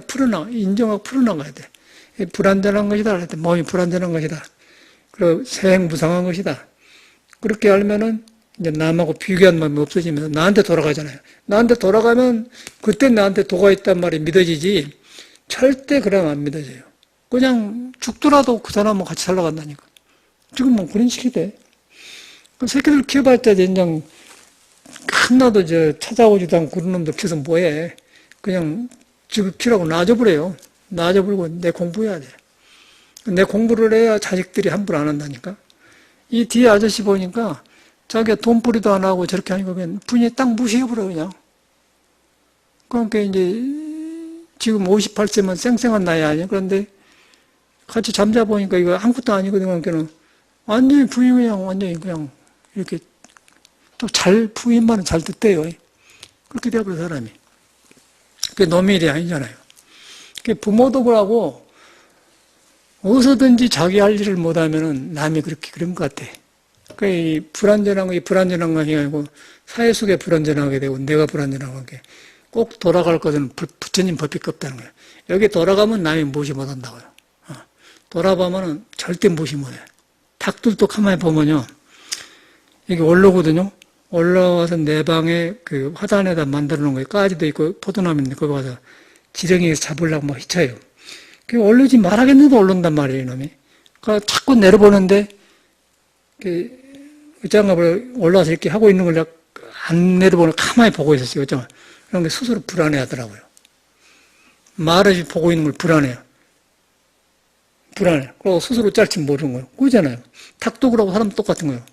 인정하고 풀어나가야 돼. 불완전한 것이다. 몸이 불완전한 것이다. 그리고 세행무상한 것이다. 그렇게 알면은 이제 남하고 비교한 마음이 없어지면서 나한테 돌아가잖아요. 나한테 돌아가면 그때 나한테 도가 있단 말이 믿어지지 절대 그러면 안 믿어져요. 그냥 죽더라도 그 사람하고 같이 살아간다니까. 지금 뭐 그런 식이 돼. 그 새끼들 키워봤자 그냥 하나도 찾아오지도 않고 그런 놈들 키워서 뭐해. 그냥 지금 키라고 놔줘버려요. 놔줘버리고 내 공부해야 돼. 내 공부를 해야 자식들이 함부로 안 한다니까. 이 뒤에 아저씨 보니까 자기가 돈벌이도 안 하고 저렇게 하니까 그냥 분이 딱 무시해버려 그냥. 그러니까 이제 지금 58세면 쌩쌩한 나이 아니야. 그런데 같이 잠자보니까 이거 아무것도 아니거든. 그러니까 완전히 부인 그냥 완전히 그냥 이렇게 또 부인만은 잘 듣대요. 그렇게 되어버려 사람이. 그게 놈의 일이 아니잖아요. 부모도 그러고 어디서든지 자기 할 일을 못하면은 남이 그런 것 같아. 이 불완전한 것이 아니고 사회 속에 불완전하게 되고 내가 불완전하게 꼭 돌아갈 것은 부처님 법밖에 없다는 거예요. 여기 돌아가면 남이 무시 못한다고요. 돌아보면은 절대 무시 못해. 닭들도 가만히 보면요. 이게 올라오거든요. 올라와서 내 방에 그 화단에다 만들어 놓은 거예요. 까지도 있고 포도나무 있는데 거기 와서 지렁이에서 잡으려고 막 휘쳐요. 그 올르지 말하겠는데 올른단 말이에요, 이놈이. 그러니까 자꾸 내려보는데 어장갑을 올라와서 이렇게 하고 있는 걸 안 내려보는 가만히 보고 있었어요. 어장갑. 그런 게 스스로 불안해 하더라고요. 말없이 보고 있는 걸 불안해요. 불안해. 그리고 스스로 짤지 모르는 거예요. 그러잖아요. 닭도 그러고 사람도 똑같은 거예요.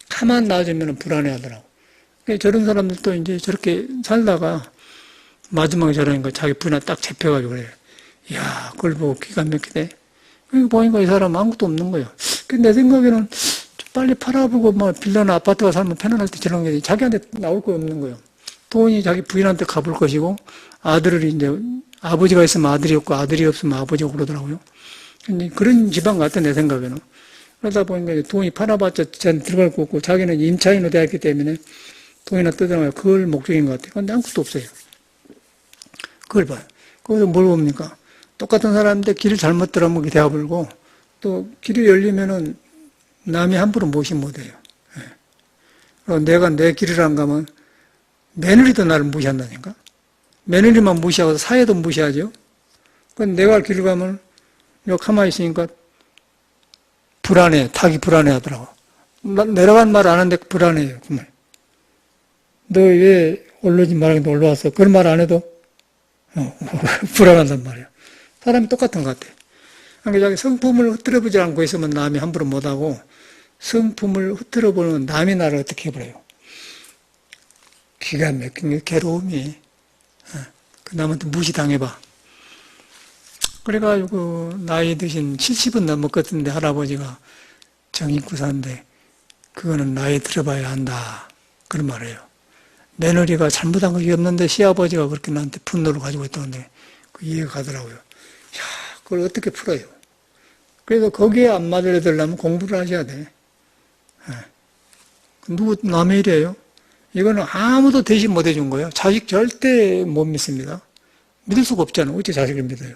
가만 놔주면 불안해 하더라고. 저런 사람들도 이제 저렇게 살다가 마지막에 저러니까 자기 부인한테 딱 잡혀가지고 그래요. 이야, 그걸 보고 기가 막히네. 보니까 이 사람 아무것도 없는 거예요. 내 생각에는 빨리 팔아보고 막 빌라나 아파트가 살면 편안할 때 저런 게 자기한테 나올 거 없는 거예요. 돈이 자기 부인한테 가볼 것이고 아들을 이제 아버지가 있으면 아들이 없고 아들이 없으면 아버지고 그러더라고요. 근데 그런 집안 같아 내 생각에는. 그러다 보니까 돈이 팔아봤자 전 들어갈 거 없고 자기는 임차인으로 되었기 때문에 돈이나 뜯어나가요. 그걸 목적인 것 같아요. 근데 아무것도 없어요. 그걸 봐요. 거기서 뭘 봅니까? 똑같은 사람인데 길을 잘못 들어가면 대화불고 또 길이 열리면은 남이 함부로 무시 못해요. 그리고 내가 내 길을 안 가면 며느리도 나를 무시한다니까? 며느리만 무시하고 사회도 무시하죠? 그럼 내가 길을 가면 여기 가만히 있으니까 불안해. 닭이 불안해 하더라고. 내려간 말 안 하는데 불안해요. 그 말. 너 왜 올라오지 말라는데 올라왔어? 그런 말 안 해도 불안한단 말이야. 사람이 똑같은 것 같아. 그러니까 자기 성품을 흐트러보지 않고 있으면 남이 함부로 못하고 성품을 흐트러보면 남이 나를 어떻게 해버려요. 기가 막힌 게 괴로움이. 그 남한테 무시당해봐. 그래가지고 나이 드신 70은 넘었거든데 할아버지가 정인구사인데 그거는 나이 들어봐야 한다. 그런 말이에요. 며느리가 잘못한 것이 없는데 시아버지가 그렇게 나한테 분노를 가지고 있다는데 그 이해가 가더라고요. 야, 그걸 어떻게 풀어요? 그래서 거기에 안 맞으려면 공부를 하셔야 돼. 누구 남의 일이에요? 이거는 아무도 대신 못 해준 거예요. 자식 절대 못 믿습니다. 믿을 수가 없잖아요. 어째 자식을 믿어요?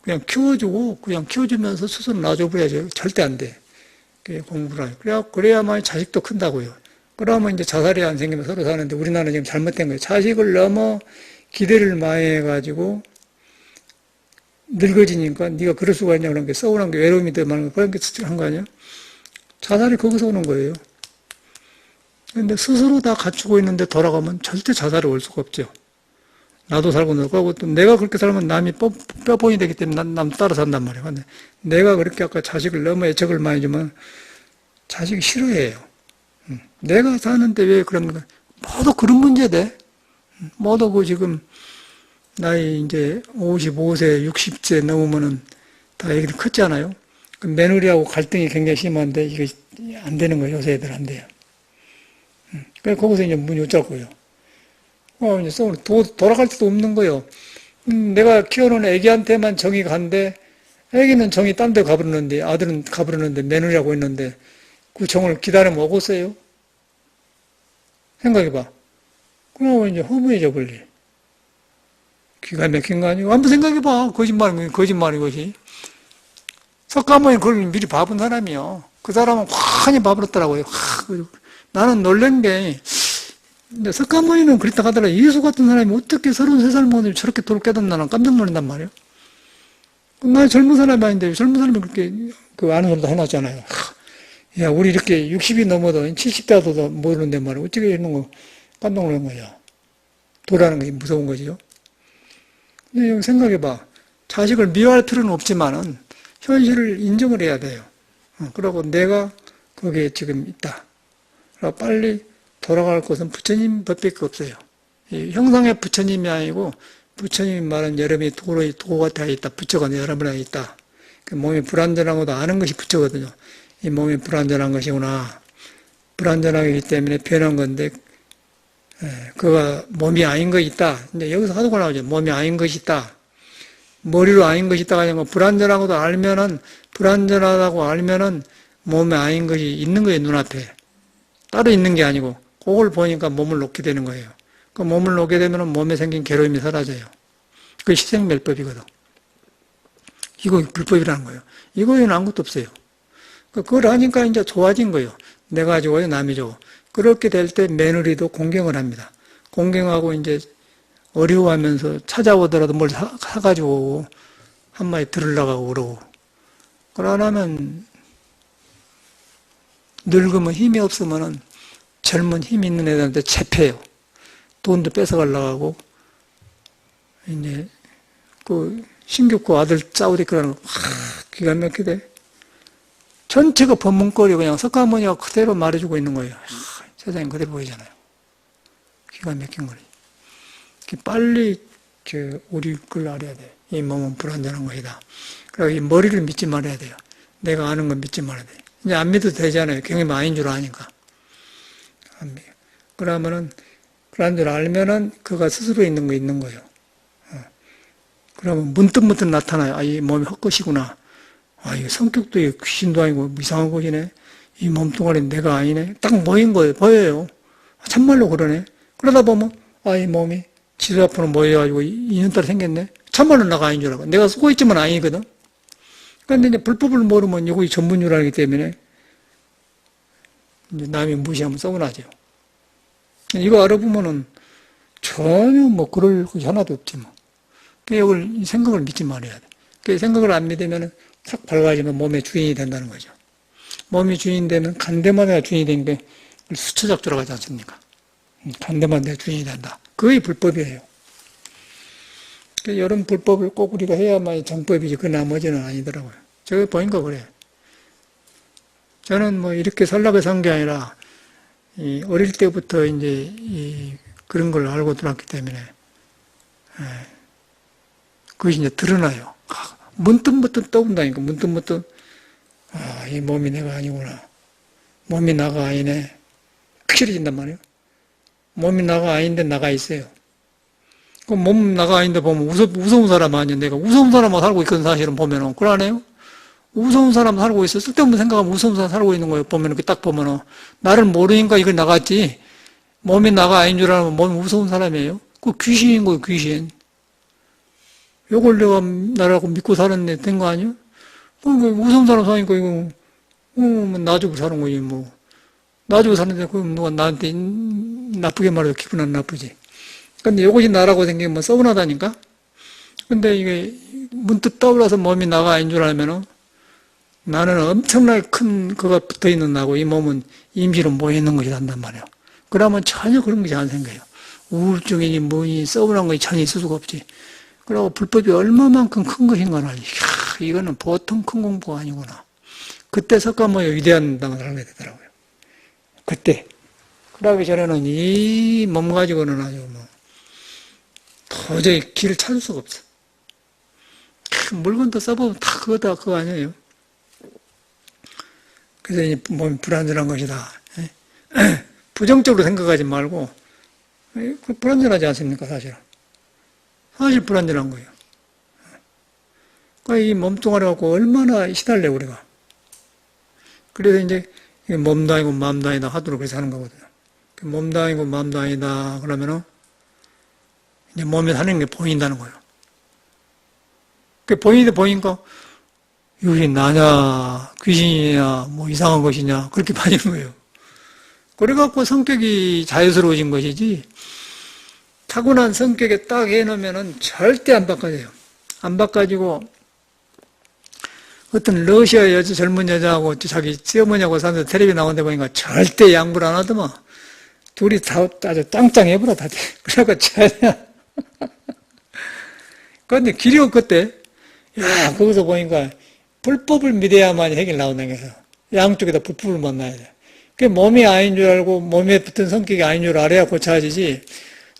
그냥 키워주고, 그냥 키워주면서 스스로 놔줘버려야죠. 절대 안 돼. 공부를 해요. 그래야만 자식도 큰다고요. 그러면 이제 자살이 안 생기면 서로 사는데 우리나라는 지금 잘못된 거예요. 자식을 너무 기대를 많이 해가지고 늙어지니까 네가 그럴 수가 있냐 그런 게 서운한 게 외로움이 더 많은 거 그런 게 한 거 아니야? 자살이 거기서 오는 거예요. 근데 스스로 다 갖추고 있는데 돌아가면 절대 자살이 올 수가 없죠. 나도 살고 너도 하고 또 내가 그렇게 살면 남이 뼈본이 되기 때문에 남 따라 산단 말이에요. 근데 내가 그렇게 아까 자식을 너무 애착을 많이 주면 자식이 싫어해요. 내가 사는데 왜 그런가? 모두 그런 문제돼. 모두 그 지금 나이 이제 55세, 60세 넘으면은 다 애기들 컸잖아요. 그 며느리하고 갈등이 굉장히 심한데 이게 안 되는 거예요. 요새 애들 안 돼요. 그래서 거기서 이제 문이 어쩌고요. 이제 돌아갈 데도 없는 거예요. 내가 키워놓은 애기한테만 정이 간데 애기는 정이 딴 데 가버렸는데 아들은 가버렸는데 며느리하고 있는데 그 정을 기다리면 오겠어요? 생각해봐. 그러면 이제 허무해져 버리. 기가 막힌 거 아니고 한번 생각해봐. 거짓말인 것이. 석가모니 그걸 미리 봐본 사람이요. 그 사람은 환히 봐버렸더라고요. 나는 놀란 게 근데 석가모니는 그랬다 하더라. 예수 같은 사람이 어떻게 33살 먹는데 저렇게 돌을 깨닫나 난 깜짝 놀란단 말이에요. 나 젊은 사람이 아닌데 젊은 사람이 그렇게 그 아는 소리도 해놨잖아요. 야, 우리 이렇게 60이 넘어도 70대도 모르는데 말이야. 어떻게 이런 거 깜짝 놀란 거야. 도라는 게 무서운 거지요. 근데 생각해봐. 자식을 미워할 필요는 없지만은 현실을 인정을 해야 돼요. 그러고 내가 거기에 지금 있다. 그러고 빨리 돌아갈 곳은 부처님 법밖에 없어요. 형상의 부처님이 아니고 부처님이 말한 여러분이 도가 되어 있다. 부처가 여러분에 있다. 몸이 불완전한 것도 아는 것이 부처거든요. 이 몸이 불완전한 것이구나. 불완전하기 때문에 변한 건데 그가 몸이 아닌 것이 있다. 근데 여기서 하도가 나오죠. 몸이 아닌 것이 있다. 머리로 아닌 것이 있다가 아니고 불완전하고도 알면은 불완전하다고 알면은 몸에 아닌 것이 있는 거예요. 눈앞에. 따로 있는 게 아니고 그걸 보니까 몸을 놓게 되는 거예요. 그 몸을 놓게 되면 몸에 생긴 괴로움이 사라져요. 그게 희생멸법이거든. 이거 불법이라는 거예요. 이거에는 아무것도 없어요. 그걸 하니까 이제 좋아진 거예요. 내가 좋아요, 남이 좋아. 그렇게 될 때 며느리도 공경을 합니다. 공경하고 이제 어려워하면서 찾아오더라도 뭘 사가지고 한마디 들으려고 그러고. 그러면 늙으면 힘이 없으면은 젊은 힘 있는 애들한테 채패요. 돈도 뺏어가려고 하고, 이제, 신격구 아들 싸우리 그러는 거, 기가 막히대. 전체가 법문거리 그냥 석가모니가 그대로 말해주고 있는 거예요. 세상에 그대로 보이잖아요. 기가 막힌 거리. 빨리, 우리 걸 알아야 돼. 이 몸은 불완전한 것이다. 그리고 이 머리를 믿지 말아야 돼요. 내가 아는 건 믿지 말아야 돼. 이제 안 믿어도 되잖아요. 경험이 아닌 줄 아니까. 그러면은, 그런 줄 알면은, 그가 스스로 있는 거 있는 거예요. 그러면 문득 나타나요. 아, 이 몸이 헛것이구나. 아, 이 성격도 귀신도 아니고 이상한 것이네. 이 몸뚱아리는 내가 아니네. 딱 모인 거예요. 보여요. 참말로 그러네. 그러다 보면, 아, 이 몸이 지도 앞으로 모여가지고 인연따라 생겼네. 참말로 나가 아닌 줄 알고. 내가 쓰고 있지만 아니거든. 그런데 이제 불법을 모르면 이거 전문유라기 때문에, 이제 남이 무시하면 서운하죠. 이거 알아보면은 전혀 그럴 것이 하나도 없지 뭐. 이 생각을 믿지 말아야 돼. 그 생각을 안 믿으면은 탁 밝아지면 몸의 주인이 된다는 거죠. 몸이 주인 되면 간대만 내가 주인이 되는 게 수처작주라고 하지 않습니까? 간대만 내가 주인이 된다. 그게 불법이에요. 이런 불법을 꼭 우리가 해야만 정법이지 그 나머지는 아니더라고요. 제가 보니까 그래요. 저는 이렇게 살라고 산 게 아니라 어릴 때부터 이제 그런 걸 알고 들었기 때문에 그것이 이제 드러나요. 문득문득 떠온다니까. 문득문득 이 몸이 내가 아니구나. 몸이 나가 아니네. 확실해진단 말이에요. 몸이 나가 아닌데 나가 있어요. 그럼 몸 나가 아닌데 보면 무서운 사람 아니야. 내가 무서운 사람만 살고 있거든, 사실은 보면은. 그러네요. 무서운 사람 살고 있어. 쓸데없는 생각하면 무서운 사람 살고 있는 거예요. 보면 이렇게 딱 보면은. 나를 모르니까 이걸 나갔지. 몸이 나가 아닌 줄 알면 몸이 무서운 사람이에요. 그 귀신인 거예요, 귀신. 요걸 내가 나라고 믿고 살았네, 된 거 아니야? 무서운 사람 사니까 이거, 놔주고 사는 거지, 뭐. 놔주고 사는데, 그럼 누가 나한테 나쁘게 말해도 기분 안 나쁘지. 근데 이것이 나라고 생기면 뭐 서운하다니까? 근데 이게 문득 떠올라서 몸이 나가 아닌 줄 알면은 나는 엄청나게 큰 거가 붙어 있는 나고 이 몸은 임시로 모여 있는 것이 단단 말이야. 그러면 전혀 그런 것이 안 생겨요. 우울증이니 뭐니 서운한 것이 전혀 있을 수가 없지. 그리고 불법이 얼마만큼 큰 것인가를 알지. 이거는 보통 큰 공부가 아니구나. 그때 석가모니 위대한 당을 하게 되더라고요. 그때. 그러기 전에는 이 몸 가지고는 아주 뭐 도저히 길을 찾을 수가 없어. 물건도 써보면 다 그거다 그거 아니에요. 그래서 이 몸이 불안전한 것이다. 부정적으로 생각하지 말고 불안전하지 않습니까, 사실은. 사실 불안전한 거예요. 그러니까 이 몸뚱아리 갖고 얼마나 시달래 우리가. 그래서 이제 몸도 아니고 마음도 아니다 하도록 그래서 하는 거거든요. 몸도 아니고 마음도 아니다 그러면은 이제 몸에 사는 게 보인다는 거예요. 그 보이니까 이것이 나냐 귀신이냐 뭐 이상한 것이냐 그렇게 빠지는 거예요. 그래갖고 성격이 자유스러워진 것이지 타고난 성격에 딱 해놓으면은 절대 안 바꿔져요. 안 바꿔지고 어떤 러시아 여자 젊은 여자하고 자기 시어머니하고 사는데 텔레비 나오는데 보니까 절대 양보를 안 하더만. 둘이 다 아주 짱짱해버려 다들. 그래갖고 전혀. 그런데 길이 없겠대. 야 거기서 보니까 불법을 믿어야만 해결 나온다는 거예요. 양쪽에다 불법을 만나야 돼. 그게 몸이 아닌 줄 알고 몸에 붙은 성격이 아닌 줄 알아야 고쳐지지.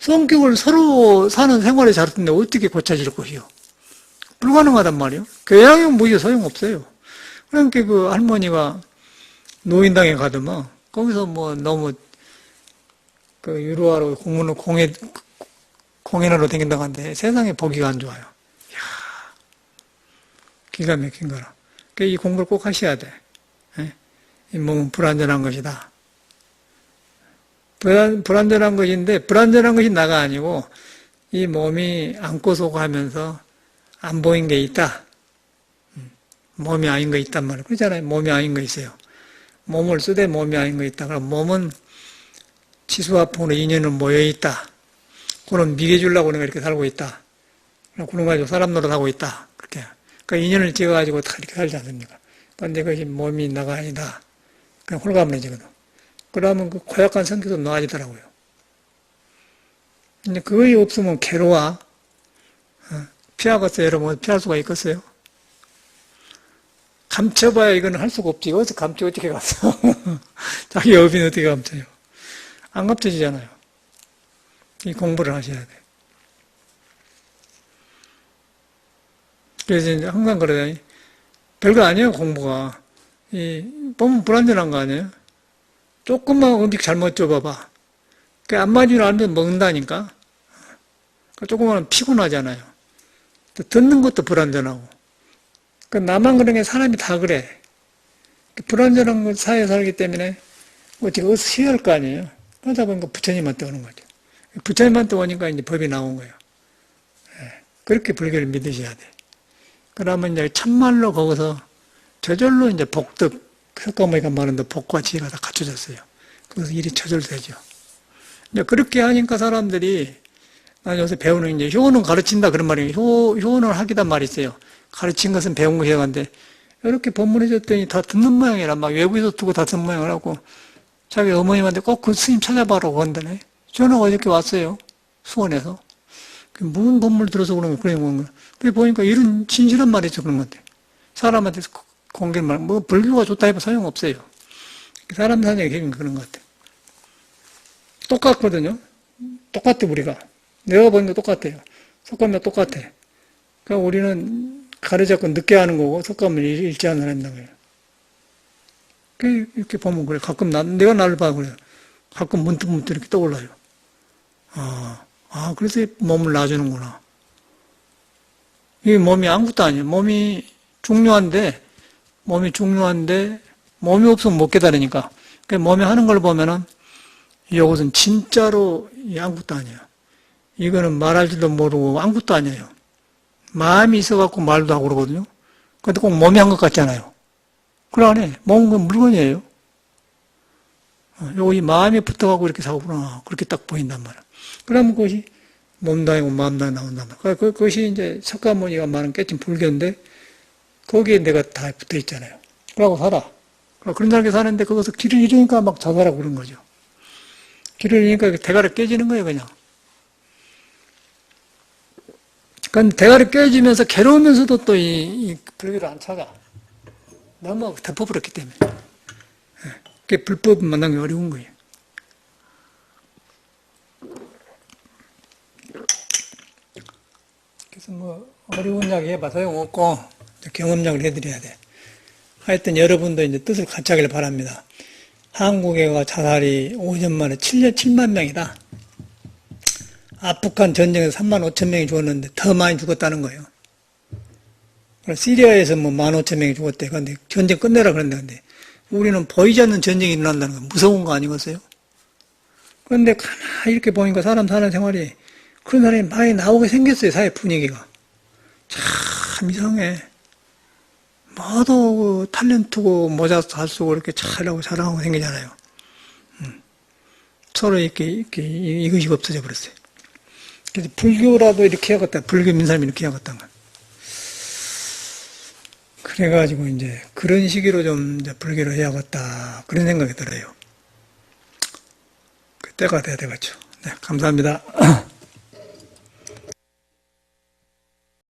성격을 서로 사는 생활에 잘했는데 어떻게 고쳐질 것이요? 불가능하단 말이에요. 교양은 뭐 이게 소용없어요. 그러니까 그 할머니가 노인당에 가더만 거기서 뭐 너무 그 유로하러 공연하러 다닌다고 하는데 세상에 보기가 안 좋아요. 이야, 기가 막힌 거라. 그러니까 이 공부를 꼭 하셔야 돼. 이 몸은 불완전한 것이다. 불완전한 것인데 불완전한 것이 나가 아니고 이 몸이 안고 속 하면서 안 보인 게 있다. 몸이 아닌 거 있단 말이에요. 그러잖아요. 몸이 아닌 거 있어요. 몸을 쓰되 몸이 아닌 거 있다. 그럼 몸은 치수화풍으로 인연을 모여있다. 그런 미개주려고 내가 이렇게 살고 있다. 그런 가지고 사람 노릇하고 있다. 그렇게. 그 인연을 지어가지고 다 이렇게 살지 않습니까? 그런데 그것이 몸이 나가 아니다. 그냥 홀가분해지거든. 그러면 그 고약한 성격도 나아지더라고요. 근데 그것이 없으면 괴로워. 피하겠어요, 여러분? 피할 수가 있겠어요? 감춰봐야 이건 할 수가 없지. 어디서 감춰, 어떻게 감춰? 자기 업인 어떻게 감춰요? 안 감춰지잖아요. 이 공부를 하셔야 돼. 그래서 이제 항상 그래요. 별거 아니에요, 공부가. 보면 불안전한 거 아니에요? 조금만 음식 잘못 줘봐봐. 안 맞으면 안 되면 먹는다니까? 조금만 피곤하잖아요. 듣는 것도 불안전하고. 나만 그런 게 사람이 다 그래. 불안전한 사회에 살기 때문에 어떻게 어디서 해야 할 거 아니에요. 그러다 보니까 부처님한테 오는 거죠. 부처님한테 오니까 이제 법이 나온 거예요. 그렇게 불교를 믿으셔야 돼. 그러면 이제 참말로 거기서 저절로 이제 복덕, 석가모니가 말하는데 복과 지혜가 다 갖춰졌어요. 그래서 일이 저절되죠. 이제 그렇게 하니까 사람들이 난 요새 배우는 이제 효는 가르친다 그런 말이에요. 효는 하기단 말이 있어요. 가르친 것은 배운 것이야 한데 이렇게 법문해 줬더니 다 듣는 모양이라 막 외부에서 두고 다 듣는 모양을 하고 자기 어머님한테 꼭 그 스님 찾아봐라고 한다네. 저는 어저께 왔어요. 수원에서. 무슨 법문을 들어서 그런 거야. 그래 보니까 이런 진실한 말이죠. 그런 건데. 사람한테 공개를 말, 뭐 불교가 좋다 해도 소용없어요. 사람 사정이 그런 것 같아요. 똑같거든요. 똑같아, 우리가. 내가 보니까 똑같아요. 속감이 똑같아. 그러니까 우리는 가르잡고 늦게 하는 거고, 속감을 일찍 하는 사람이라고요. 이렇게 보면 그래. 가끔 내가 나를 봐, 그래. 가끔 문득문득 이렇게 떠올라요. 그래서 몸을 놔주는구나. 이 몸이 아무것도 아니에요. 몸이 중요한데, 몸이 없으면 못 깨달으니까. 몸이 하는 걸 보면은, 이것은 진짜로 아무것도 아니에요. 이거는 말할 줄도 모르고 아무것도 아니에요. 마음이 있어갖고 말도 하고 그러거든요. 근데 꼭 몸이 한 것 같잖아요. 그러네. 몸은 건 물건이에요. 이 마음이 붙어갖고 이렇게 사고구나. 그렇게 딱 보인단 말이야. 그러면 그것이 몸당이고 마음당이 나온단 말이야. 그것이 이제 석가모니가 말하는 깨진 불교인데, 거기에 내가 다 붙어 있잖아요. 그러고 살아. 그런 사람이 사는데, 거기서 길을 잃으니까 막 자살하고 그런 거죠. 길을 잃으니까 대가를 깨지는 거예요, 그냥. 그러니까 대가를 깨지면서 괴로우면서도 또 이 불교를 안 찾아. 너무 덮어버렸기 때문에. 그게 불법 만나기 어려운 거예요. 그래서 어려운 이야기 해봐 소용없고, 경험약을 해드려야 돼. 하여튼 여러분도 이제 뜻을 같이 하길 바랍니다. 한국에가 자살이 5년 만에 7만 명이다. 아프간 전쟁에서 3만 5천 명이 죽었는데 더 많이 죽었다는 거예요. 시리아에서 1만 5천 명이 죽었대. 근데 전쟁 끝내라 그랬는데 우리는 보이지 않는 전쟁이 일어난다는 거 무서운 거 아니겠어요? 그런데 가만히 이렇게 보니까 사람 사는 생활이 그런 사람이 많이 나오게 생겼어요. 사회 분위기가. 참 이상해. 모두 탤런트고 모자 잘 쓰고 이렇게 잘하고 자랑하고 생기잖아요. 서로 이렇게 이것이 없어져 버렸어요. 그래서 불교라도 이렇게 해야겠다. 불교 민사람이 이렇게 해야겠다는 거야. 그래가지고 이제 그런 식으로 좀 이제 불교를 해야겠다. 그런 생각이 들어요. 그 때가 돼야 되겠죠. 네, 감사합니다.